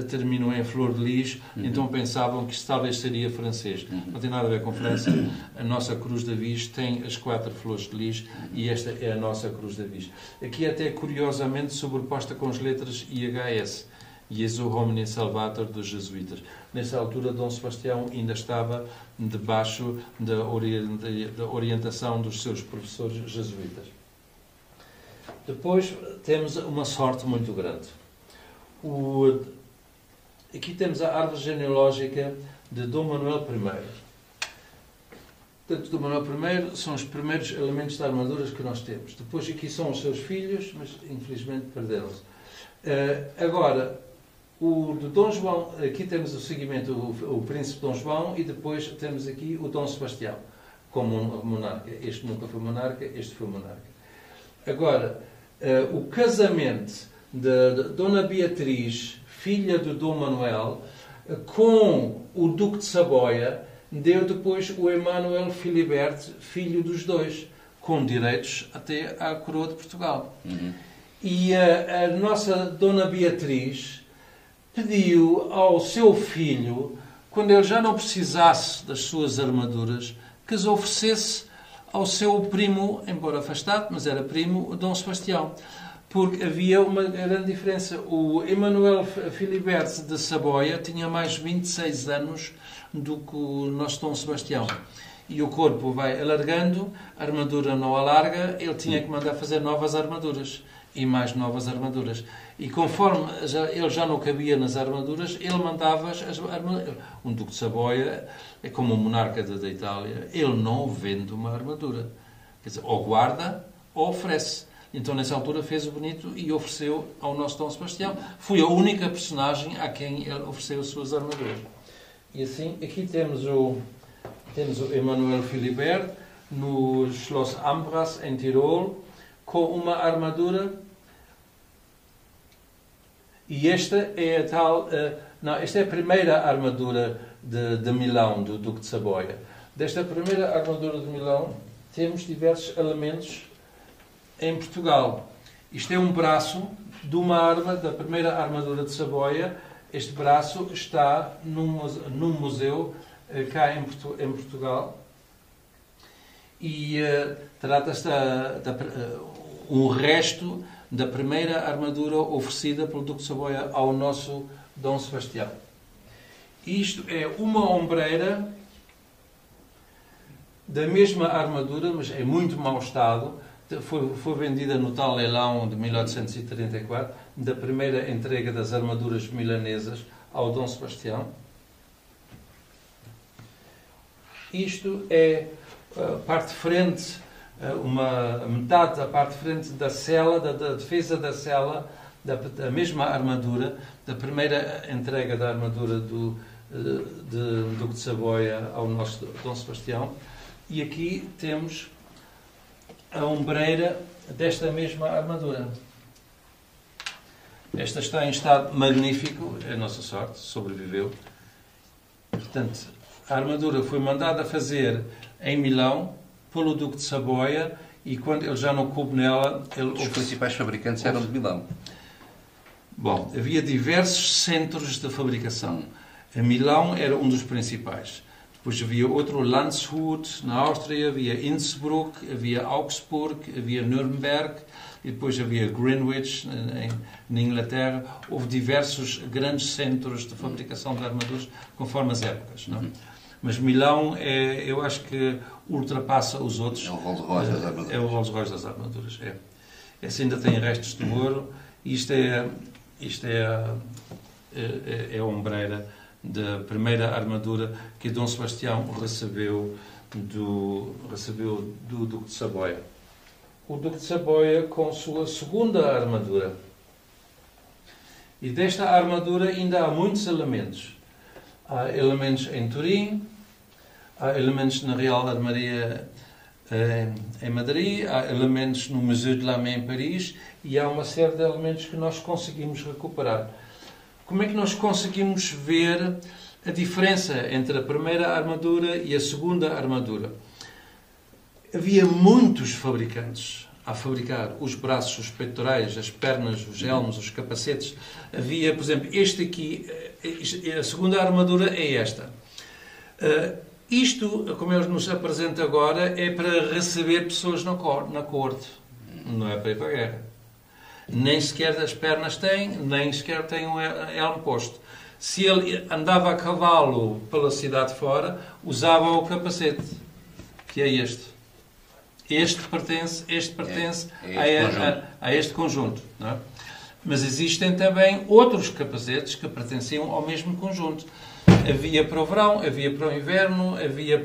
terminam em flor de lis, então pensavam que isto talvez seria francês. Não tem nada a ver com França. A nossa cruz de Avis tem as 4 flores de lis e esta é a nossa cruz de Avis. Aqui até curiosamente sobreposta com as letras IHS. Jesu Homini Salvator dos jesuítas. Nessa altura, Dom Sebastião ainda estava debaixo da orientação dos seus professores jesuítas. Depois temos uma sorte muito grande. Aqui temos a árvore genealógica de Dom Manuel I. Portanto, Dom Manuel I são os primeiros elementos de armaduras que nós temos. Depois aqui são os seus filhos, mas infelizmente perderam-se. Agora, o de Dom João, aqui temos o seguimento, o príncipe Dom João, e depois temos aqui o Dom Sebastião, como monarca. Este nunca foi monarca, este foi monarca. Agora, o casamento de Dona Beatriz, filha de Dom Manuel, com o Duque de Saboia, deu depois o Emanuel Filibert, filho dos dois, com direitos até à coroa de Portugal. E a nossa Dona Beatriz pediu ao seu filho, quando ele já não precisasse das suas armaduras, que as oferecesse ao seu primo, embora afastado, mas era primo, Dom Sebastião. Porque havia uma grande diferença. O Emanuel Filibert de Saboia tinha mais 26 anos do que o nosso Dom Sebastião. E o corpo vai alargando, a armadura não alarga, ele tinha que mandar fazer novas armaduras. E mais novas armaduras. E conforme ele já não cabia nas armaduras, ele mandava as armaduras. Um Duque de Saboia é como um monarca da Itália. Ele não vende uma armadura. Quer dizer, ou guarda ou oferece. Então, nessa altura, fez o bonito e ofereceu ao nosso Dom Sebastião. Foi a única personagem a quem ele ofereceu as suas armaduras. E assim, aqui temos o Emanuel Filibert no Schloss Ambras, em Tirol, com uma armadura. E esta é a tal... esta é a primeira armadura de Milão, do Duque de Saboia. Desta primeira armadura de Milão, temos diversos elementos em Portugal. Isto é um braço de uma arma da primeira armadura de Saboia. Este braço está num museu cá em Portugal. E trata-se um resto da primeira armadura oferecida pelo Duque de Saboia ao nosso Dom Sebastião. Isto é uma ombreira da mesma armadura, mas em muito mau estado. Foi vendida no tal leilão de 1834, da primeira entrega das armaduras milanesas ao Dom Sebastião. Isto é a parte de frente, metade da parte de frente da cela, da defesa da cela, da mesma armadura, da primeira entrega da armadura do Duque de Saboia ao nosso Dom Sebastião. E aqui temos a ombreira desta mesma armadura. Esta está em estado magnífico, é a nossa sorte, sobreviveu. Portanto, a armadura foi mandada fazer em Milão pelo Duque de Saboia e quando ele já não coube nela... Os principais fabricantes eram de Milão. Bom, havia diversos centros de fabricação. A Milão era um dos principais. Depois havia outro, Landshut, na Áustria, havia Innsbruck, havia Augsburg, havia Nuremberg, e depois havia Greenwich, na Inglaterra. Houve diversos grandes centros de fabricação de armaduras, conforme as épocas. Não? Mas Milão, eu acho que ultrapassa os outros. É o Rolls-Royce das armaduras. É o Rolls-Royce das armaduras, é. Esse ainda tem restos de ouro, e isto é a ombreira da primeira armadura que Dom Sebastião recebeu do Duque de Saboia. O Duque de Saboia com sua segunda armadura. E desta armadura ainda há muitos elementos. Há elementos em Turim, há elementos na Real Armaria em Madrid, há elementos no Museu de la Main em Paris e há uma série de elementos que nós conseguimos recuperar. Como é que nós conseguimos ver a diferença entre a primeira armadura e a segunda armadura? Havia muitos fabricantes a fabricar os braços, os peitorais, as pernas, os elmos, os capacetes. Havia, por exemplo, este aqui, a segunda armadura é esta. Isto, como ele nos apresenta agora, é para receber pessoas na corte, não é para ir para a guerra. Nem sequer as pernas tem, nem sequer tem um elmo posto. Se ele andava a cavalo pela cidade fora, usava o capacete, que é este. Este pertence a este conjunto. Não é? Mas existem também outros capacetes que pertenciam ao mesmo conjunto. Havia para o verão, havia para o inverno, havia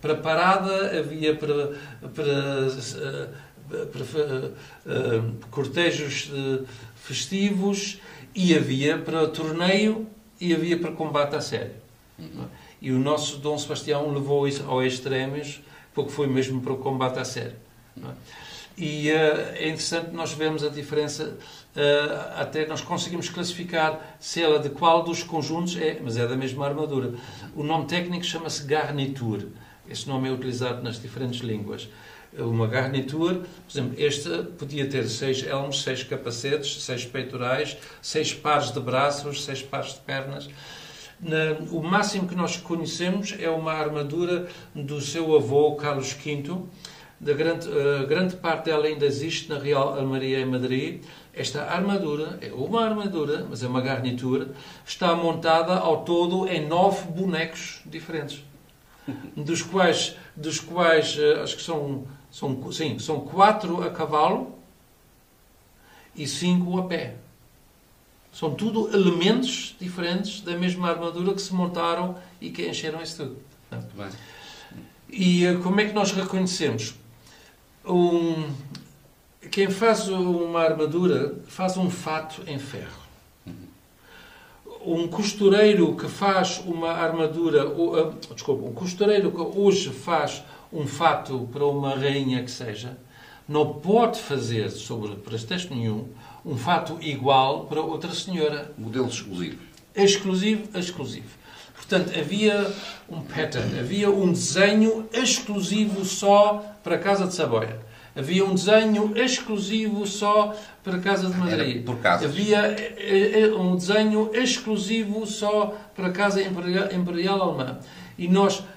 para parada, havia para cortejos festivos, e havia para torneio e havia para combate a sério. E o nosso Dom Sebastião levou isso ao extremos, porque foi mesmo para o combate a sério. E é interessante, nós vemos a diferença, até nós conseguimos classificar se ela de qual dos conjuntos é, mas é da mesma armadura. O nome técnico chama-se garniture. Esse nome é utilizado nas diferentes línguas. Uma garniture, por exemplo, esta podia ter 6 elmos, 6 capacetes, 6 peitorais, 6 pares de braços, 6 pares de pernas. O máximo que nós conhecemos é uma armadura do seu avô, Carlos V. Grande parte dela ainda existe na Real Almaria em Madrid. Esta armadura é uma armadura, mas é uma garnitura, está montada ao todo em 9 bonecos diferentes, dos quais acho que são 4 a cavalo e 5 a pé. São tudo elementos diferentes da mesma armadura que se montaram e que encheram isso tudo. Muito bem. E como é que nós reconhecemos? Quem faz uma armadura faz um fato em ferro. Um costureiro que faz uma armadura, um costureiro que hoje faz um fato para uma rainha que seja, não pode fazer, sobre pretexto nenhum, um fato igual para outra senhora. Modelos exclusivos. Exclusivo. Portanto, havia um pattern, havia um desenho exclusivo só para a Casa de Saboia. Havia um desenho exclusivo só para a Casa de Madrid. Era por casas. Havia um desenho exclusivo só para a Casa Imperial Alemã. E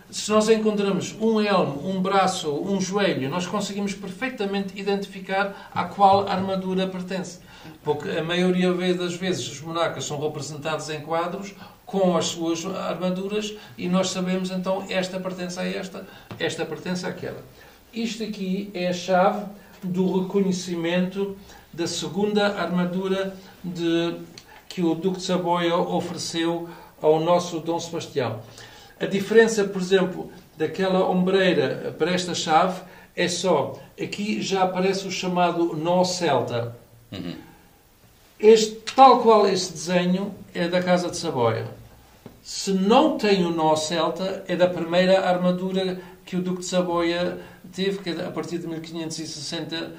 se nós encontramos um elmo, um braço, um joelho, nós conseguimos perfeitamente identificar a qual armadura pertence. Porque a maioria das vezes os monarcas são representados em quadros com as suas armaduras e nós sabemos então esta pertence a esta pertence àquela. Isto aqui é a chave do reconhecimento da segunda armadura que o Duque de Saboia ofereceu ao nosso Dom Sebastião. A diferença, por exemplo, daquela ombreira para esta chave é só, aqui já aparece o chamado nó celta. Tal qual este desenho é da Casa de Saboia. Se não tem o nó celta, é da primeira armadura que o Duque de Saboia teve, que a partir de 1560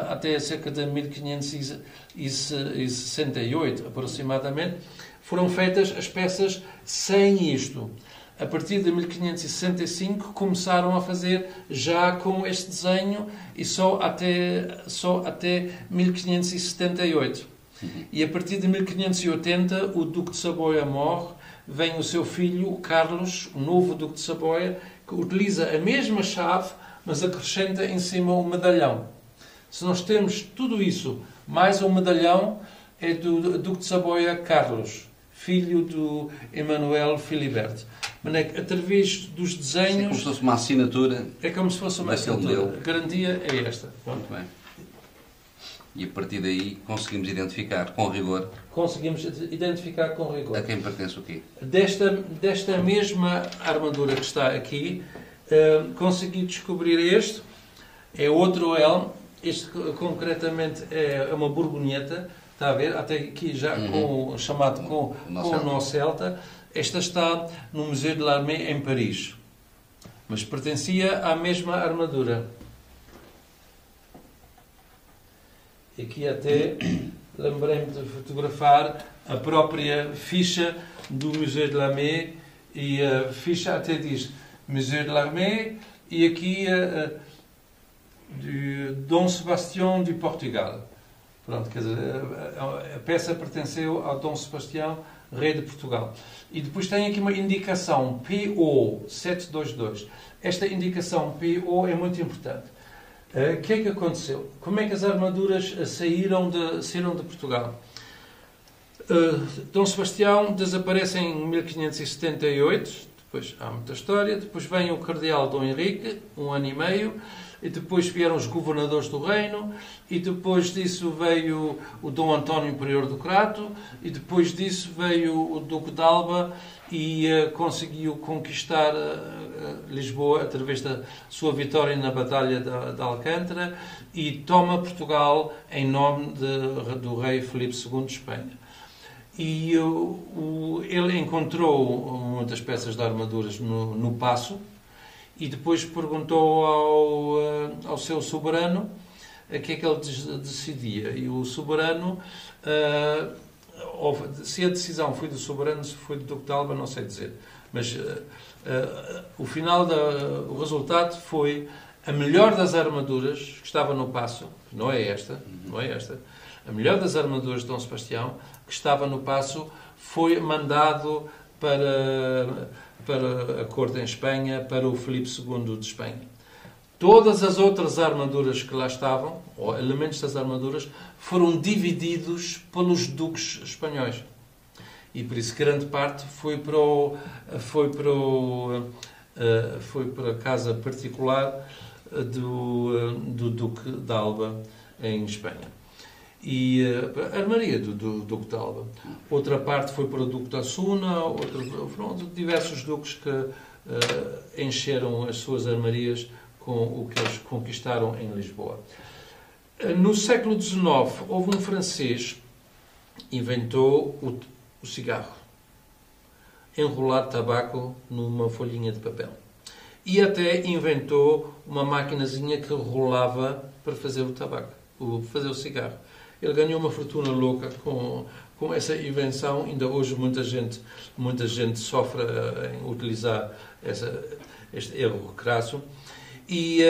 até cerca de 1568, aproximadamente, foram feitas as peças sem isto. A partir de 1565 começaram a fazer já com este desenho e só até 1578. E a partir de 1580 o Duque de Saboia morre, vem o seu filho, Carlos, o novo Duque de Saboia, que utiliza a mesma chave, mas acrescenta em cima um medalhão. Se nós temos tudo isso, mais um medalhão, é do Duque de Saboia Carlos, filho do Emanuel Filibert. Mas através dos desenhos... É como se fosse uma assinatura. É como se fosse uma assinatura. A garantia é esta. Muito bem. E a partir daí conseguimos identificar com rigor. Conseguimos identificar com rigor. A quem pertence o quê? Desta mesma armadura que está aqui, consegui descobrir este. É outro elmo. Este concretamente é uma borgonheta. Está a ver? Até aqui já chamado com o nó celta. Esta está no Museu de l'Armée em Paris. Mas pertencia à mesma armadura. Aqui até lembrei-me de fotografar a própria ficha do Museu de l'Armée e a ficha até diz Museu de l'Armée e aqui de Dom Sebastião de Portugal. Pronto, quer dizer, a peça pertenceu ao Dom Sebastião, rei de Portugal. E depois tem aqui uma indicação PO 722. Esta indicação PO é muito importante. O que é que aconteceu? Como é que as armaduras saíram de Portugal? Dom Sebastião desaparece em 1578, depois há muita história, depois vem o cardeal Dom Henrique, 1 ano e meio, e depois vieram os governadores do reino, e depois disso veio o Dom António Prior do Crato, e depois disso veio o Duque de Alba e conseguiu conquistar Lisboa através da sua vitória na Batalha de Alcântara e toma Portugal em nome do rei Filipe II de Espanha. E ele encontrou uma das peças de armaduras no Paço e depois perguntou ao seu soberano o que é que ele decidia. E o soberano, se a decisão foi do soberano, se foi do Duque de Alba, não sei dizer. Mas o resultado foi a melhor das armaduras que estava no paço, não é esta, a melhor das armaduras de Dom Sebastião, que estava no paço, foi mandado para a corte em Espanha, para o Filipe II de Espanha. Todas as outras armaduras que lá estavam, ou elementos das armaduras, foram divididos pelos duques espanhóis. E por isso grande parte foi para a casa particular do Duque de Alba em Espanha. E a armaria do Duque de Alba. Outra parte foi para o Duque de Osuna, foram diversos duques que encheram as suas armarias com o que eles conquistaram em Lisboa. No século XIX, houve um francês que inventou o cigarro, enrolar tabaco numa folhinha de papel. E até inventou uma maquinazinha que rolava para fazer o tabaco, fazer o cigarro. Ele ganhou uma fortuna louca com essa invenção. Ainda hoje muita gente sofre em utilizar este erro crasso. E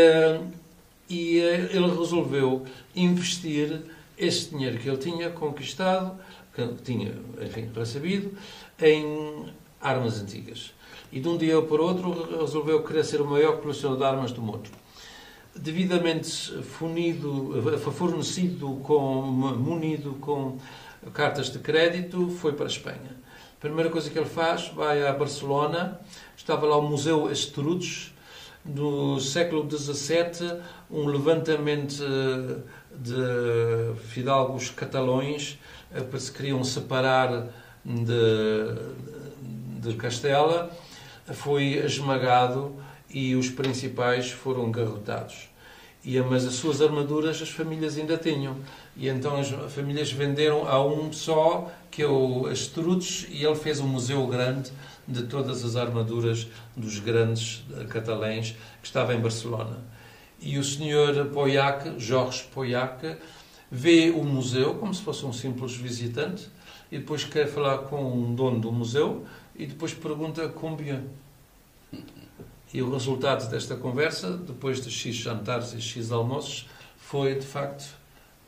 ele resolveu investir esse dinheiro que ele tinha conquistado, que tinha, enfim, recebido, em armas antigas. E de um dia para o outro resolveu querer ser o maior colecionador de armas do mundo. Devidamente munido com cartas de crédito, foi para a Espanha. A primeira coisa que ele faz, vai a Barcelona, estava lá o Museu Estrudes, no século XVII, um levantamento de fidalgos catalões que se queriam separar de Castela, foi esmagado e os principais foram garrotados. Mas as suas armaduras as famílias ainda tinham. E então as famílias venderam a um só, que é o Estrudes, e ele fez um museu grande de todas as armaduras dos grandes catalães que estava em Barcelona. E o senhor Pauillac, Jorge Pauillac, vê o museu como se fosse um simples visitante e depois quer falar com o dono do museu e depois pergunta combien. E o resultado desta conversa, depois de X jantares e X almoços, foi, de facto,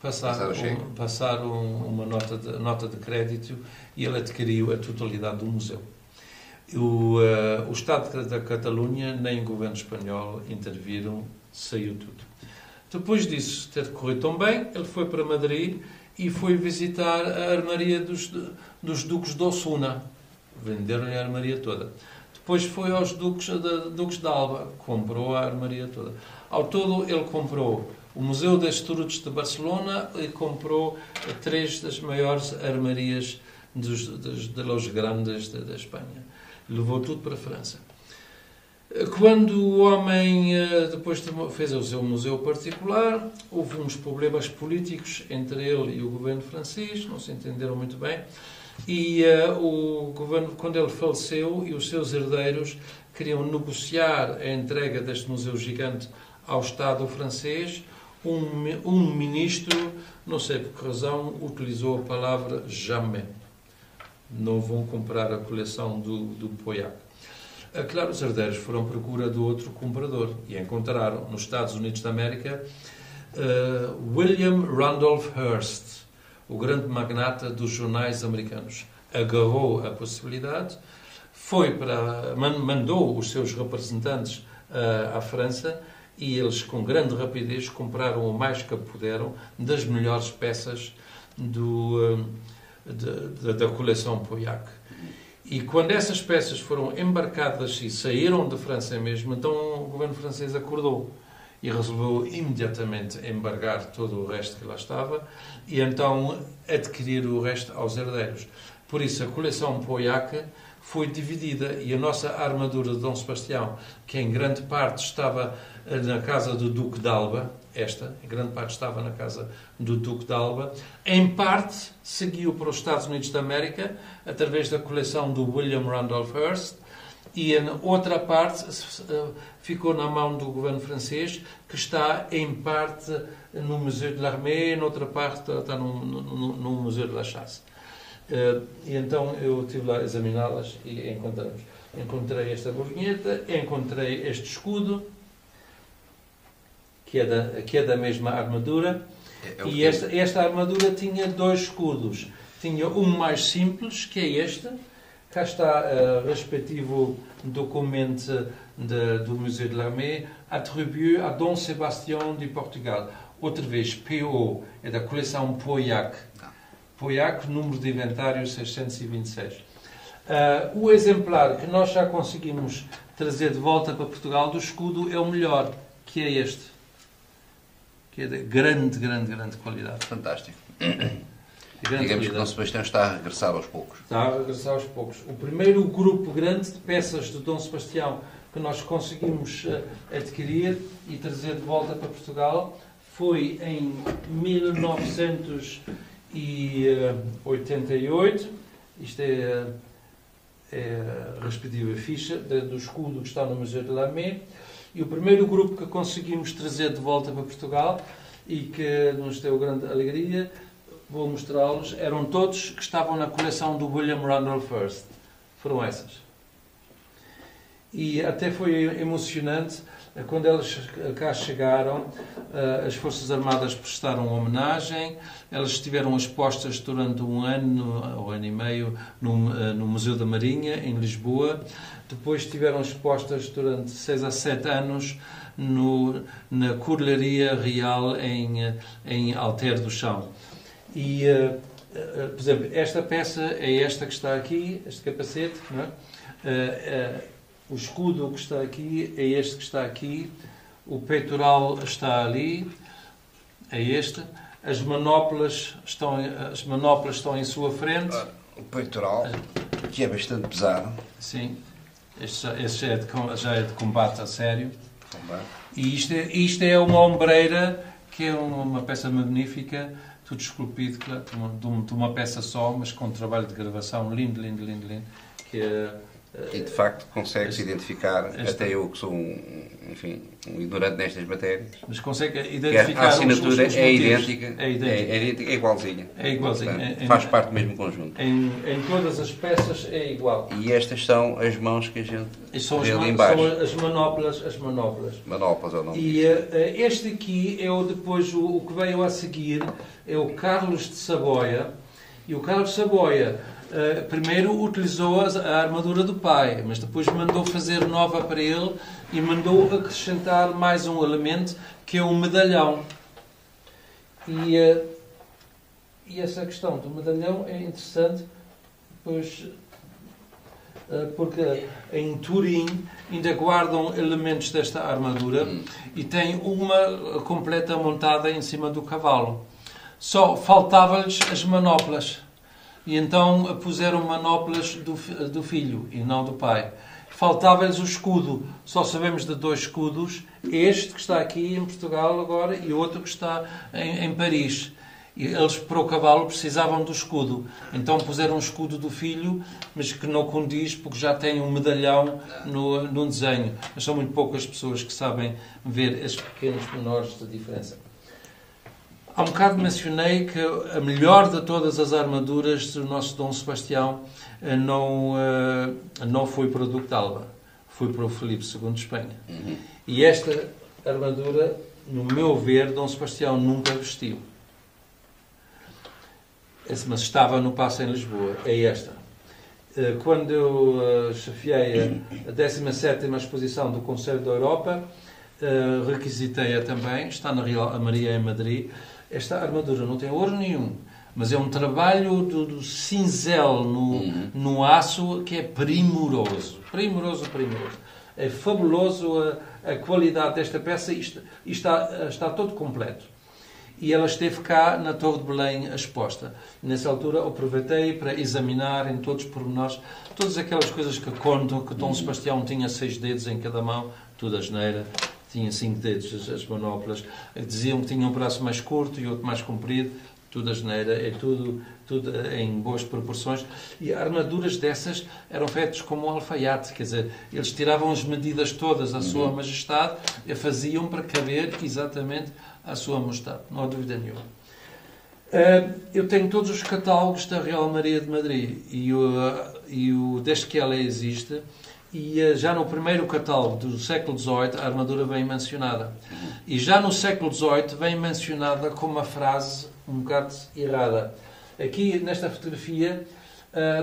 passar uma nota de crédito e ele adquiriu a totalidade do museu. O Estado da Catalunha nem o governo espanhol interviram, saiu tudo. Depois disso ter corrido tão bem, ele foi para Madrid e foi visitar a armaria dos duques de Osuna. Venderam-lhe a armaria toda. Depois foi aos duques de Alba, comprou a armaria toda. Ao todo, ele comprou o Museu de Estrudes de Barcelona e comprou 3 das maiores armarias de los grandes da Espanha. Levou tudo para a França. Quando o homem depois fez o seu museu particular, houve uns problemas políticos entre ele e o governo francês, não se entenderam muito bem, e o governo, quando ele faleceu, e os seus herdeiros queriam negociar a entrega deste museu gigante ao Estado francês, um ministro, não sei por que razão, utilizou a palavra jamais. Não vão comprar a coleção do Pauillac. Claro, os herdeiros foram à procura do outro comprador e encontraram nos Estados Unidos da América William Randolph Hearst, o grande magnata dos jornais americanos. Agarrou a possibilidade, mandou os seus representantes à França e eles, com grande rapidez, compraram o mais que puderam das melhores peças da coleção Pauillac. E quando essas peças foram embarcadas e saíram de França mesmo, então o governo francês acordou e resolveu imediatamente embargar todo o resto que lá estava e então adquirir o resto aos herdeiros. Por isso a coleção Pauillac foi dividida e a nossa armadura de Dom Sebastião, que em grande parte estava na casa do Duque de Alba, em grande parte estava na casa do Duque de Alba, em parte seguiu para os Estados Unidos da América, através da coleção do William Randolph Hearst, e a outra parte ficou na mão do governo francês, que está em parte no Museu de l'Armée e noutra parte está no Museu de la Chasse. E então eu estive lá a examiná-las e encontrei esta borboleta, encontrei este escudo, que é da mesma armadura, e esta armadura tinha dois escudos. Tinha um mais simples, que é este. Cá está respectivo documento do Museu de l'Armée, attribué a Dom Sebastião de Portugal. Outra vez, PO, é da coleção Pauillac. Pauillac, número de inventário 626. O exemplar que nós já conseguimos trazer de volta para Portugal do escudo é o melhor, que é este. Que é de grande qualidade. Fantástico. Digamos que Dom Sebastião está a regressar aos poucos. Está a regressar aos poucos. O primeiro grupo grande de peças de Dom Sebastião que nós conseguimos adquirir e trazer de volta para Portugal foi em 1988. Isto é a respectiva ficha do escudo que está no Museu de l'Armée. E o primeiro grupo que conseguimos trazer de volta para Portugal e que nos deu grande alegria, vou mostrá-los, eram todos que estavam na coleção do William Randolph Hearst. Foram essas. E até foi emocionante, quando elas cá chegaram, as Forças Armadas prestaram homenagem, elas estiveram expostas durante um ano e meio, no Museu da Marinha, em Lisboa. Depois estiveram expostas durante 6 a 7 anos na Cordelaria Real em Alter do Chão. E, por exemplo, esta peça é esta que está aqui, este capacete, não é? O escudo que está aqui é este que está aqui, o peitoral está ali, é este, as manoplas estão em sua frente. O peitoral, que é bastante pesado. Sim, este já é de combate a sério. E isto é uma ombreira, que é uma peça magnífica, tudo esculpido, de uma peça só, mas com um trabalho de gravação lindo, que e de facto consegue-se identificar, até eu que sou um ignorante nestas matérias, mas consegue identificar a assinatura os é idêntica, é igualzinha. É igualzinha. Portanto, faz parte do mesmo conjunto. Em todas as peças é igual. E estas são as mãos que a gente vê ali em embaixo. São as manoplas. Manoplas ou não? E este aqui é o que veio a seguir, é o Carlos de Saboia. E o Carlos de Saboia primeiro utilizou a armadura do pai, mas depois mandou fazer nova para ele e mandou acrescentar mais um elemento, que é um medalhão. E essa questão do medalhão é interessante, pois, porque em Turim ainda guardam elementos desta armadura e tem uma completa montada em cima do cavalo. Só faltavam-lhes as manoplas. E então puseram manoplas do filho e não do pai. Faltava-lhes o escudo. Só sabemos de 2 escudos. Este que está aqui em Portugal agora e outro que está em Paris. E eles, para o cavalo, precisavam do escudo. Então puseram o escudo do filho, mas que não condiz, porque já tem um medalhão no desenho. Mas são muito poucas pessoas que sabem ver estes pequenos menores de diferença. Há um bocado mencionei que a melhor de todas as armaduras do nosso Dom Sebastião não foi para o Duque de Alba, foi para o Filipe II de Espanha. E esta armadura, no meu ver, Dom Sebastião nunca vestiu. Mas estava no Paço em Lisboa. É esta. Quando eu chefiei a 17ª exposição do Conselho da Europa, requisitei-a também, está na Real Maria em Madrid. Esta armadura não tem ouro nenhum, mas é um trabalho do cinzel no aço que é primoroso. É fabuloso a qualidade desta peça e está todo completo. E ela esteve cá na Torre de Belém exposta. Nessa altura aproveitei para examinar em todos os pormenores todas aquelas coisas que contam que Dom Sebastião tinha 6 dedos em cada mão, tudo asneira. Tinha 5 dedos as manoplas. Diziam que tinha um braço mais curto e outro mais comprido. tudo a geneira, é tudo em boas proporções, e armaduras dessas eram feitas como um alfaiate, quer dizer, eles tiravam as medidas todas à sua majestade e faziam para caber exatamente à sua majestade, não há dúvida nenhuma. Eu tenho todos os catálogos da Real Maria de Madrid desde que ela existe, e já no primeiro catálogo do século XVIII a armadura vem mencionada. E já no século XVIII vem mencionada com uma frase um bocado errada. Aqui, nesta fotografia,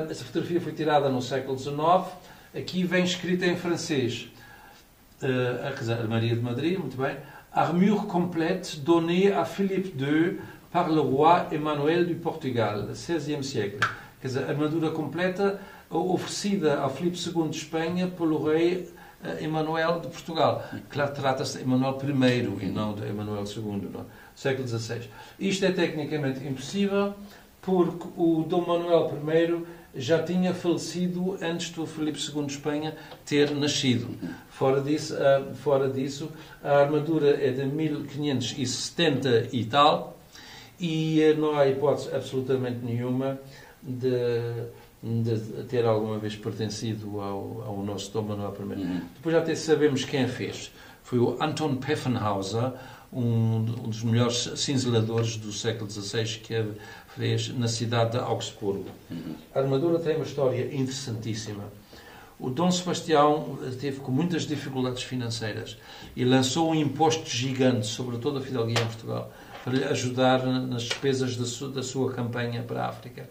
essa fotografia foi tirada no século XIX, aqui vem escrita em francês. A Maria de Madrid, muito bem. Armure complète donnée à Philippe II par le roi Emmanuel du Portugal, XVIe siècle. Quer dizer, armadura completa oferecida ao Filipe II de Espanha pelo rei Emanuel de Portugal. Claro, trata-se de Emanuel I e não de Emanuel II, não? Século XVI. Isto é tecnicamente impossível porque o Dom Manuel I já tinha falecido antes do Filipe II de Espanha ter nascido. Fora disso, a armadura é de 1570 e tal, e não há hipótese absolutamente nenhuma de ter alguma vez pertencido ao nosso Dom Manuel I. Depois até sabemos quem a fez. Foi o Anton Pfeffenhauser, um dos melhores cinzeladores do século XVI, que a fez na cidade de Augsburgo. A armadura tem uma história interessantíssima. O Dom Sebastião teve com muitas dificuldades financeiras e lançou um imposto gigante sobre toda a fidalguia em Portugal para lhe ajudar nas despesas da sua campanha para a África.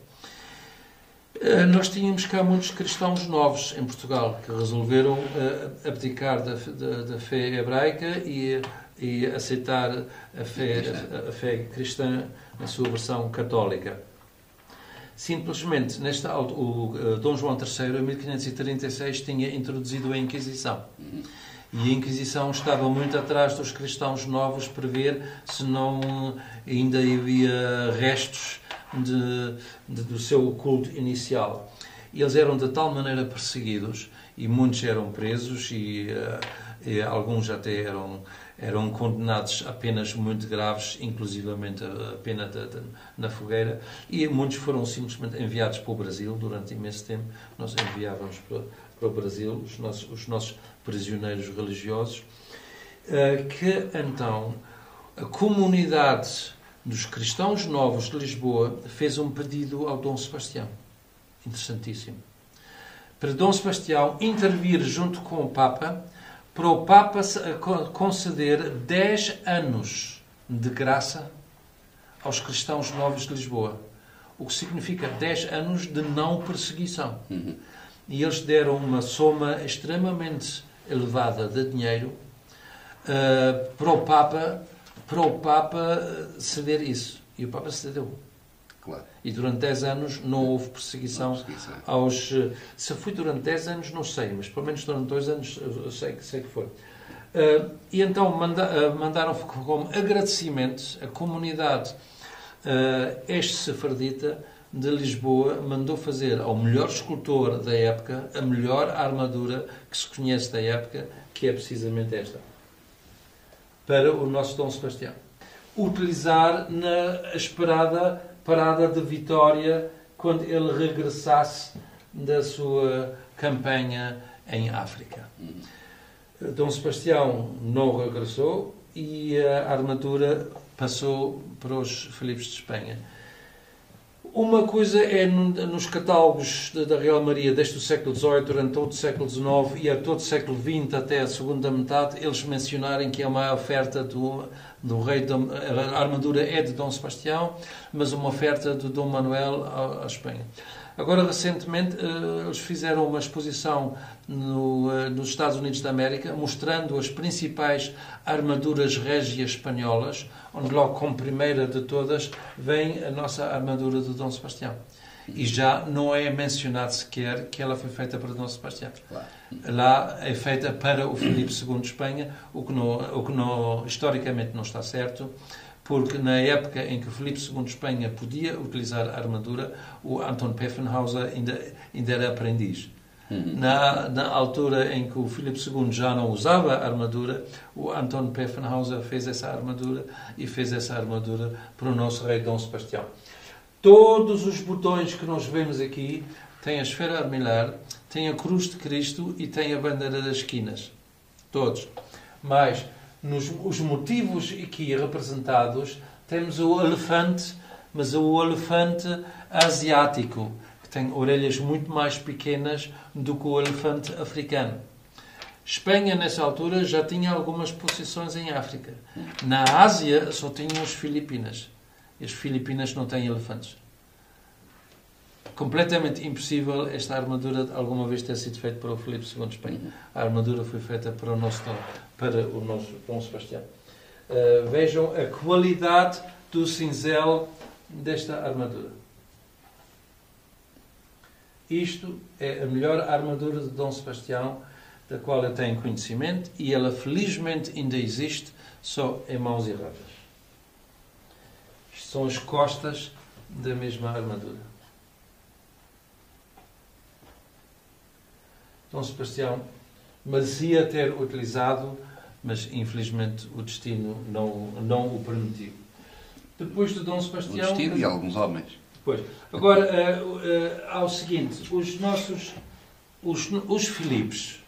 Nós tínhamos cá muitos cristãos novos em Portugal que resolveram abdicar da fé hebraica e aceitar a fé cristã na sua versão católica. Simplesmente, o Dom João III, em 1536, tinha introduzido a Inquisição. E a Inquisição estava muito atrás dos cristãos novos para ver se não ainda havia restos do seu culto inicial. E eles eram de tal maneira perseguidos, e muitos eram presos, e alguns até eram condenados a penas muito graves, inclusivamente a pena na fogueira, e muitos foram simplesmente enviados para o Brasil. Durante imenso tempo nós enviávamos para o Brasil os nossos prisioneiros religiosos, que então a comunidade dos cristãos novos de Lisboa fez um pedido ao Dom Sebastião, interessantíssimo, para Dom Sebastião intervir junto com o Papa, para o Papa conceder 10 anos de graça aos cristãos novos de Lisboa, o que significa 10 anos de não perseguição. E eles deram uma soma extremamente elevada de dinheiro para o Papa ceder isso. E o Papa cedeu. Claro. E durante 10 anos não houve perseguição aos... Se foi durante 10 anos, não sei, mas pelo menos durante 2 anos eu sei que foi. E então mandaram como agradecimento a comunidade este-sefardita de Lisboa mandou fazer ao melhor escultor da época a melhor armadura que se conhece da época, que é precisamente esta, para o nosso Dom Sebastião utilizar na esperada parada de Vitória quando ele regressasse da sua campanha em África. Dom Sebastião não regressou e a armadura passou para os Filipes de Espanha. Uma coisa é nos catálogos da Real Maria desde o século XVIII, durante todo o século XIX e a todo o século XX até a segunda metade, eles mencionarem que é uma oferta do rei, a armadura é de Dom Sebastião, mas uma oferta de Dom Manuel à Espanha. Agora, recentemente, eles fizeram uma exposição nos Estados Unidos da América, mostrando as principais armaduras régias espanholas, onde logo como primeira de todas vem a nossa armadura de Dom Sebastião. E já não é mencionado sequer que ela foi feita para Dom Sebastião. Claro. Lá é feita para o Filipe II de Espanha, o que historicamente não está certo, porque na época em que o Filipe II de Espanha podia utilizar a armadura, o Anton Pfeffenhauser ainda era aprendiz. Na altura em que o Filipe II já não usava armadura, o Anton Pfeffenhauser fez essa armadura e fez essa armadura para o nosso rei Dom Sebastião. Todos os botões que nós vemos aqui têm a esfera armilar, têm a cruz de Cristo e têm a bandeira das esquinas. Todos. Mas os motivos aqui representados temos o elefante, mas o elefante asiático, que tem orelhas muito mais pequenas do que o elefante africano. Espanha, nessa altura, já tinha algumas posições em África. Na Ásia, só tinham as Filipinas. E as Filipinas não têm elefantes. Completamente impossível esta armadura alguma vez ter sido feita para o Filipe II de Espanha. A armadura foi feita para o nosso Dom Sebastião. Vejam a qualidade do cinzel desta armadura. Isto é a melhor armadura de Dom Sebastião da qual eu tenho conhecimento e ela felizmente ainda existe só em mãos erradas. Isto são as costas da mesma armadura. Dom Sebastião merecia ter utilizado, mas infelizmente o destino não o permitiu. Depois de Dom Sebastião... O destino e alguns homens. Depois. Agora, há o seguinte, os Filipes.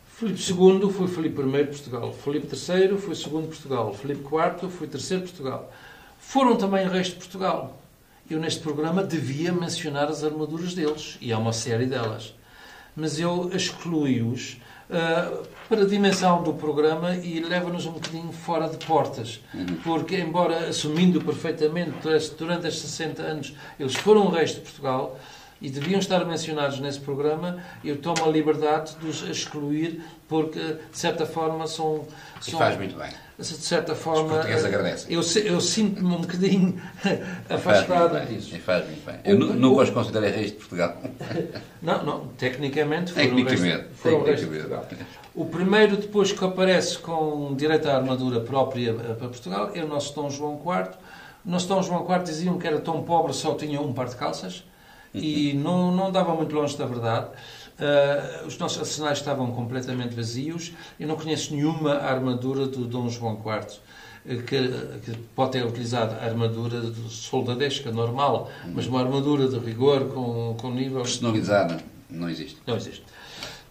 Filipe II foi Filipe I de Portugal. Filipe III foi II de Portugal. Filipe IV foi III de Portugal. Foram também reis de Portugal. Eu, neste programa, devia mencionar as armaduras deles. E há uma série delas. Mas eu excluí-os para a dimensão do programa e leva-nos um bocadinho fora de portas. Porque, embora assumindo perfeitamente durante estes 60 anos, eles foram reis de Portugal e deviam estar mencionados nesse programa, eu tomo a liberdade de os excluir porque, de certa forma, são... E faz muito bem. De certa forma... Os portugueses agradecem. Eu sinto-me um bocadinho afastado disso. E faz muito bem. Eu nunca os considerei reis de Portugal. Não, tecnicamente foram reis de Portugal. O primeiro, depois, que aparece com direito à armadura própria para Portugal é o nosso Dom João IV. O nosso Dom João IV diziam que era tão pobre, só tinha um par de calças e não dava muito longe da verdade. Os nossos arsenais estavam completamente vazios. Eu não conheço nenhuma armadura do Dom João IV que pode ter utilizado a armadura soldadesca normal, mas uma armadura de rigor com nível... Personalizada, não existe.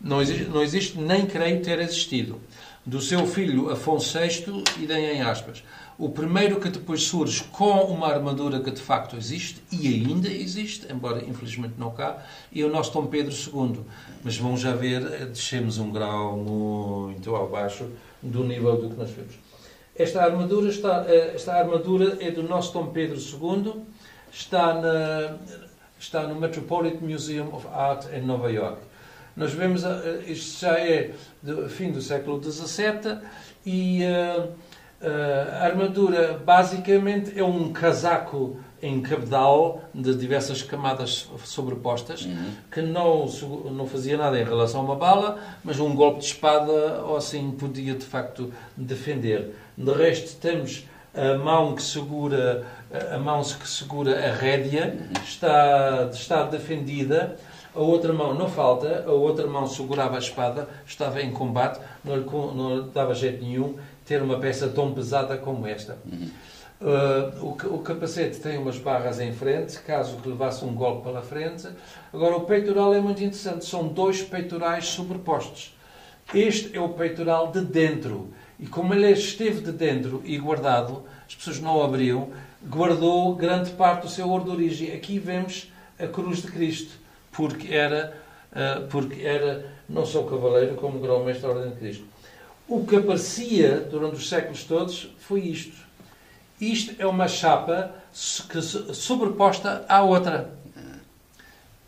Não existe, nem creio ter existido. Do seu filho Afonso VI, idem em aspas. O primeiro que depois surge com uma armadura que de facto existe, e ainda existe, embora infelizmente não cá, é o nosso Dom Pedro II. Mas vão já ver, descemos um grau muito abaixo do nível do que nós vemos. Esta armadura é do nosso Dom Pedro II, está no Metropolitan Museum of Art em Nova York. Nós vemos, isto já é do fim do século XVII e a armadura basicamente é um casaco em cabedal de diversas camadas sobrepostas que não fazia nada em relação a uma bala, mas um golpe de espada ou assim podia de facto defender. De resto temos a mão que segura a rédea, está defendida. A outra mão não falta, a outra mão segurava a espada, estava em combate, não lhe dava jeito nenhum ter uma peça tão pesada como esta. O capacete tem umas barras em frente, caso que levasse um golpe pela frente. Agora, o peitoral é muito interessante, são dois peitorais sobrepostos. Este é o peitoral de dentro, e como ele esteve de dentro e guardado, as pessoas não o abriam, guardou grande parte do seu ouro de origem. Aqui vemos a cruz de Cristo, porque era não só cavaleiro, como grão-mestre da Ordem de Cristo. O que aparecia durante os séculos todos foi isto. Isto é uma chapa sobreposta à outra.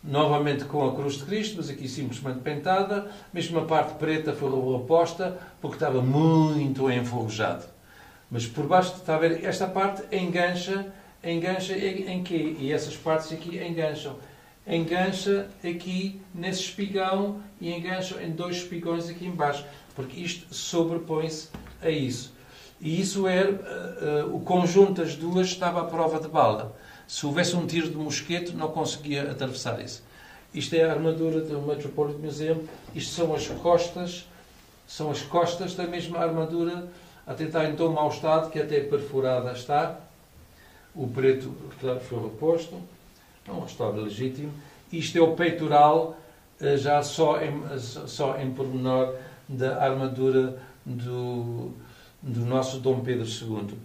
Novamente com a cruz de Cristo, mas aqui simplesmente pintada. Mesmo a parte preta foi reposta, porque estava muito enferrujado. Mas por baixo, está a ver, esta parte engancha em quê? E essas partes aqui engancham. Engancha aqui nesse espigão e engancha em dois espigões aqui embaixo, porque isto sobrepõe-se a isso. E isso era, o conjunto das duas estava à prova de bala. Se houvesse um tiro de mosquete, não conseguia atravessar isso. Isto é a armadura do Metropolitan Museum. Isto são as costas da mesma armadura, até está em tão mau estado que até perfurada está. O preto foi reposto. É um restauro legítimo. Isto é o peitoral, já só em pormenor, da armadura do nosso Dom Pedro II.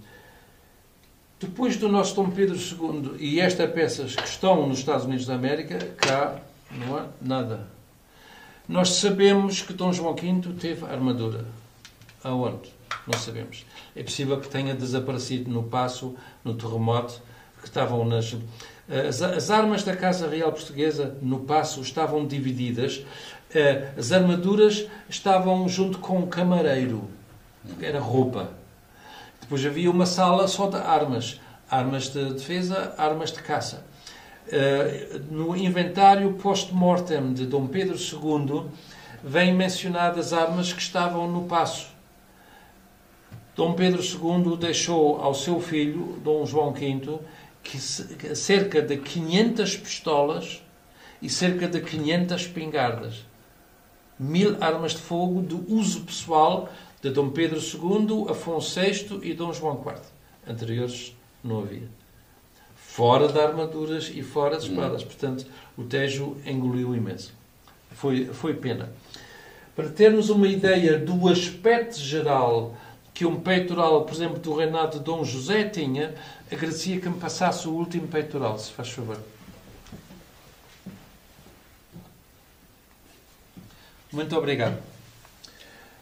Depois do nosso Dom Pedro II e estas peças que estão nos Estados Unidos da América, cá não há nada. Nós sabemos que Dom João V teve armadura. Aonde? Não sabemos. É possível que tenha desaparecido no Paço, no terremoto, que estavam nas... As armas da Casa Real Portuguesa, no Paço, estavam divididas. As armaduras estavam junto com o camareiro. Era roupa. Depois havia uma sala só de armas. Armas de defesa, armas de caça. No inventário post-mortem de Dom Pedro II, vêm mencionadas armas que estavam no Paço. Dom Pedro II deixou ao seu filho, Dom João V, cerca de 500 pistolas e cerca de 500 espingardas. 1000 armas de fogo de uso pessoal de Dom Pedro II, Afonso VI e Dom João IV. Anteriores não havia. Fora de armaduras e fora de espadas. Portanto, o Tejo engoliu imenso. Foi pena. Para termos uma ideia do aspecto geral que um peitoral, por exemplo, do reinado de Dom José tinha, agradecia que me passasse o último peitoral, se faz favor. Muito obrigado.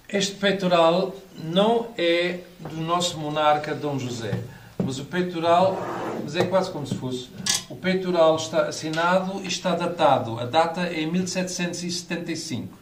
Este peitoral não é do nosso monarca Dom José, mas o peitoral, mas é quase como se fosse. O peitoral está assinado e está datado. A data é 1775.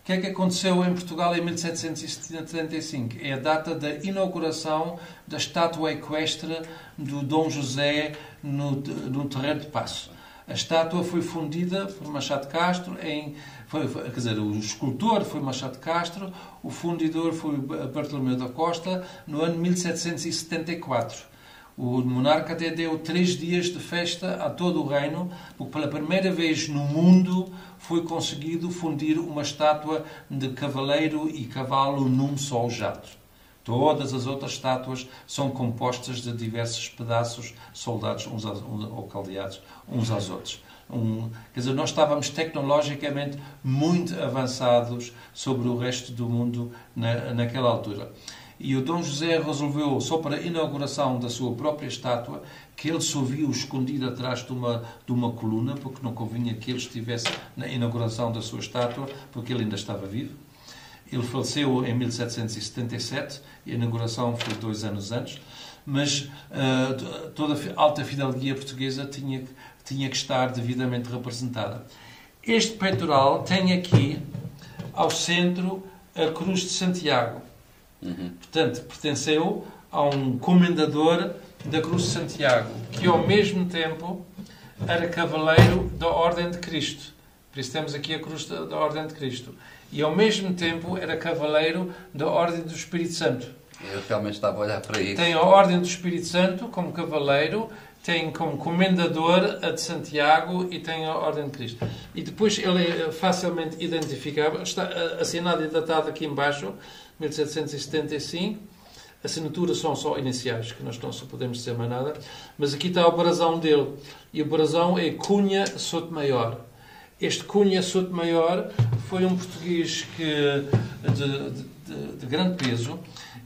O que é que aconteceu em Portugal em 1775? É a data da inauguração da estátua equestre do Dom José no terreiro de Paço. A estátua foi fundida por Machado de Castro, quer dizer, o escultor foi Machado de Castro, o fundidor foi Bartolomeu da Costa, no ano 1774. O monarca até deu 3 dias de festa a todo o reino, porque pela primeira vez no mundo foi conseguido fundir uma estátua de cavaleiro e cavalo num só jato. Todas as outras estátuas são compostas de diversos pedaços soldados ou caldeados uns aos outros. Quer dizer, nós estávamos tecnologicamente muito avançados sobre o resto do mundo naquela altura. E o Dom José resolveu, só para a inauguração da sua própria estátua, que ele só viu escondido atrás de uma coluna, porque não convinha que ele estivesse na inauguração da sua estátua, porque ele ainda estava vivo. Ele faleceu em 1777 e a inauguração foi 2 anos antes, mas toda a alta fidalguia portuguesa tinha que estar devidamente representada. Este peitoral tem aqui, ao centro, a Cruz de Santiago. Portanto, pertenceu a um comendador da Cruz de Santiago, que ao mesmo tempo era cavaleiro da Ordem de Cristo. Por isso temos aqui a Cruz da Ordem de Cristo. E ao mesmo tempo era cavaleiro da Ordem do Espírito Santo. Eu realmente estava a olhar para isso. Tem a Ordem do Espírito Santo como cavaleiro, tem como comendador a de Santiago e tem a Ordem de Cristo. E depois ele é facilmente identificável. Está assinado e datado aqui embaixo, 1775. Assinaturas são só iniciais, que nós não podemos dizer mais nada. Mas aqui está o brasão dele. E o brasão é Cunha Sotomayor. Este Cunha Sotomayor foi um português de grande peso.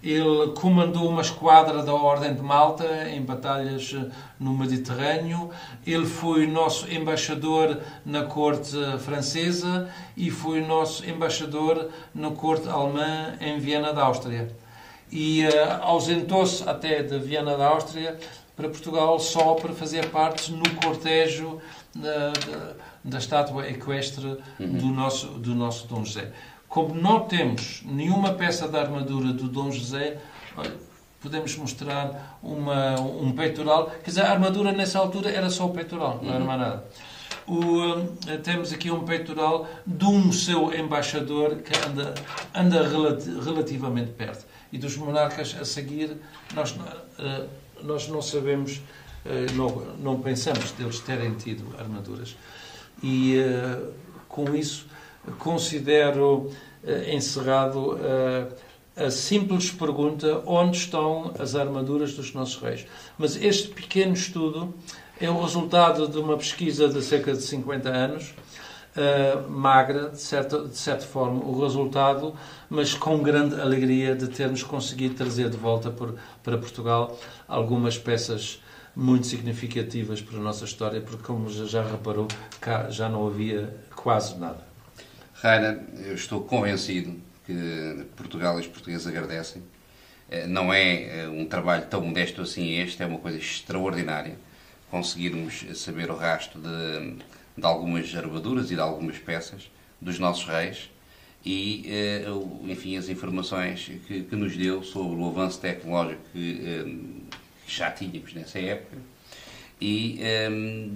Ele comandou uma esquadra da Ordem de Malta em batalhas no Mediterrâneo. Ele foi nosso embaixador na corte francesa e foi nosso embaixador na corte alemã em Viena da Áustria. E ausentou-se até de Viena da Áustria para Portugal só para fazer parte no cortejo da estátua equestre do nosso Dom José. Como não temos nenhuma peça da armadura do Dom José, podemos mostrar um peitoral. Quer dizer, a armadura nessa altura era só o peitoral, não era mais nada. Temos aqui um peitoral de um seu embaixador que anda relativamente perto. E dos monarcas a seguir, nós não sabemos, não pensamos deles terem tido armaduras. e com isso considero encerrado a simples pergunta: onde estão as armaduras dos nossos reis? Mas este pequeno estudo é o resultado de uma pesquisa de cerca de 50 anos, magra, de certa forma, o resultado, mas com grande alegria de termos conseguido trazer de volta para Portugal algumas peças muito significativas para a nossa história, porque, como já reparou, cá já não havia quase nada. Rainer, eu estou convencido que Portugal e os portugueses agradecem. Não é um trabalho tão modesto assim este, é uma coisa extraordinária conseguirmos saber o rastro de algumas armaduras e de algumas peças dos nossos reis e, enfim, as informações que nos deu sobre o avanço tecnológico que já tínhamos nessa época e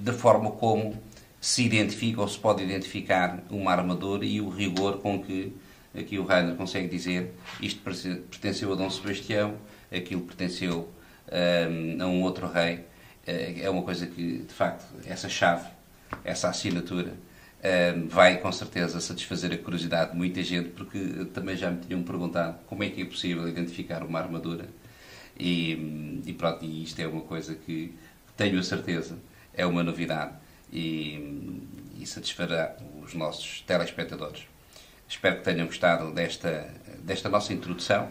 da forma como se identifica ou se pode identificar uma armadura e o rigor com que aqui o Rainer consegue dizer isto pertenceu a Dom Sebastião, aquilo pertenceu a um outro rei. É uma coisa que, de facto, essa chave, essa assinatura, vai com certeza satisfazer a curiosidade de muita gente, porque também já me tinham perguntado como é que é possível identificar uma armadura. E pronto, e isto é uma coisa que tenho a certeza, é uma novidade e satisfará os nossos telespectadores. Espero que tenham gostado desta nossa introdução.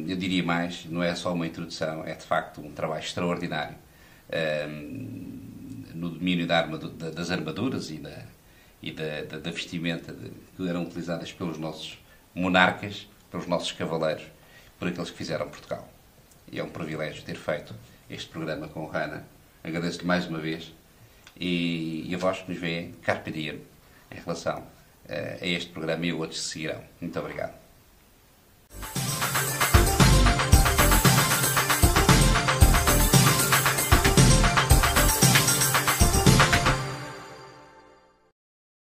Eu diria mais, não é só uma introdução, é de facto um trabalho extraordinário no domínio das armaduras e da vestimenta que eram utilizadas pelos nossos monarcas, pelos nossos cavaleiros, por aqueles que fizeram Portugal. E é um privilégio ter feito este programa com o Rainer. Agradeço-lhe mais uma vez e a vós que nos vêem, carpe diem, em relação a este programa e a outros que seguirão. Muito obrigado.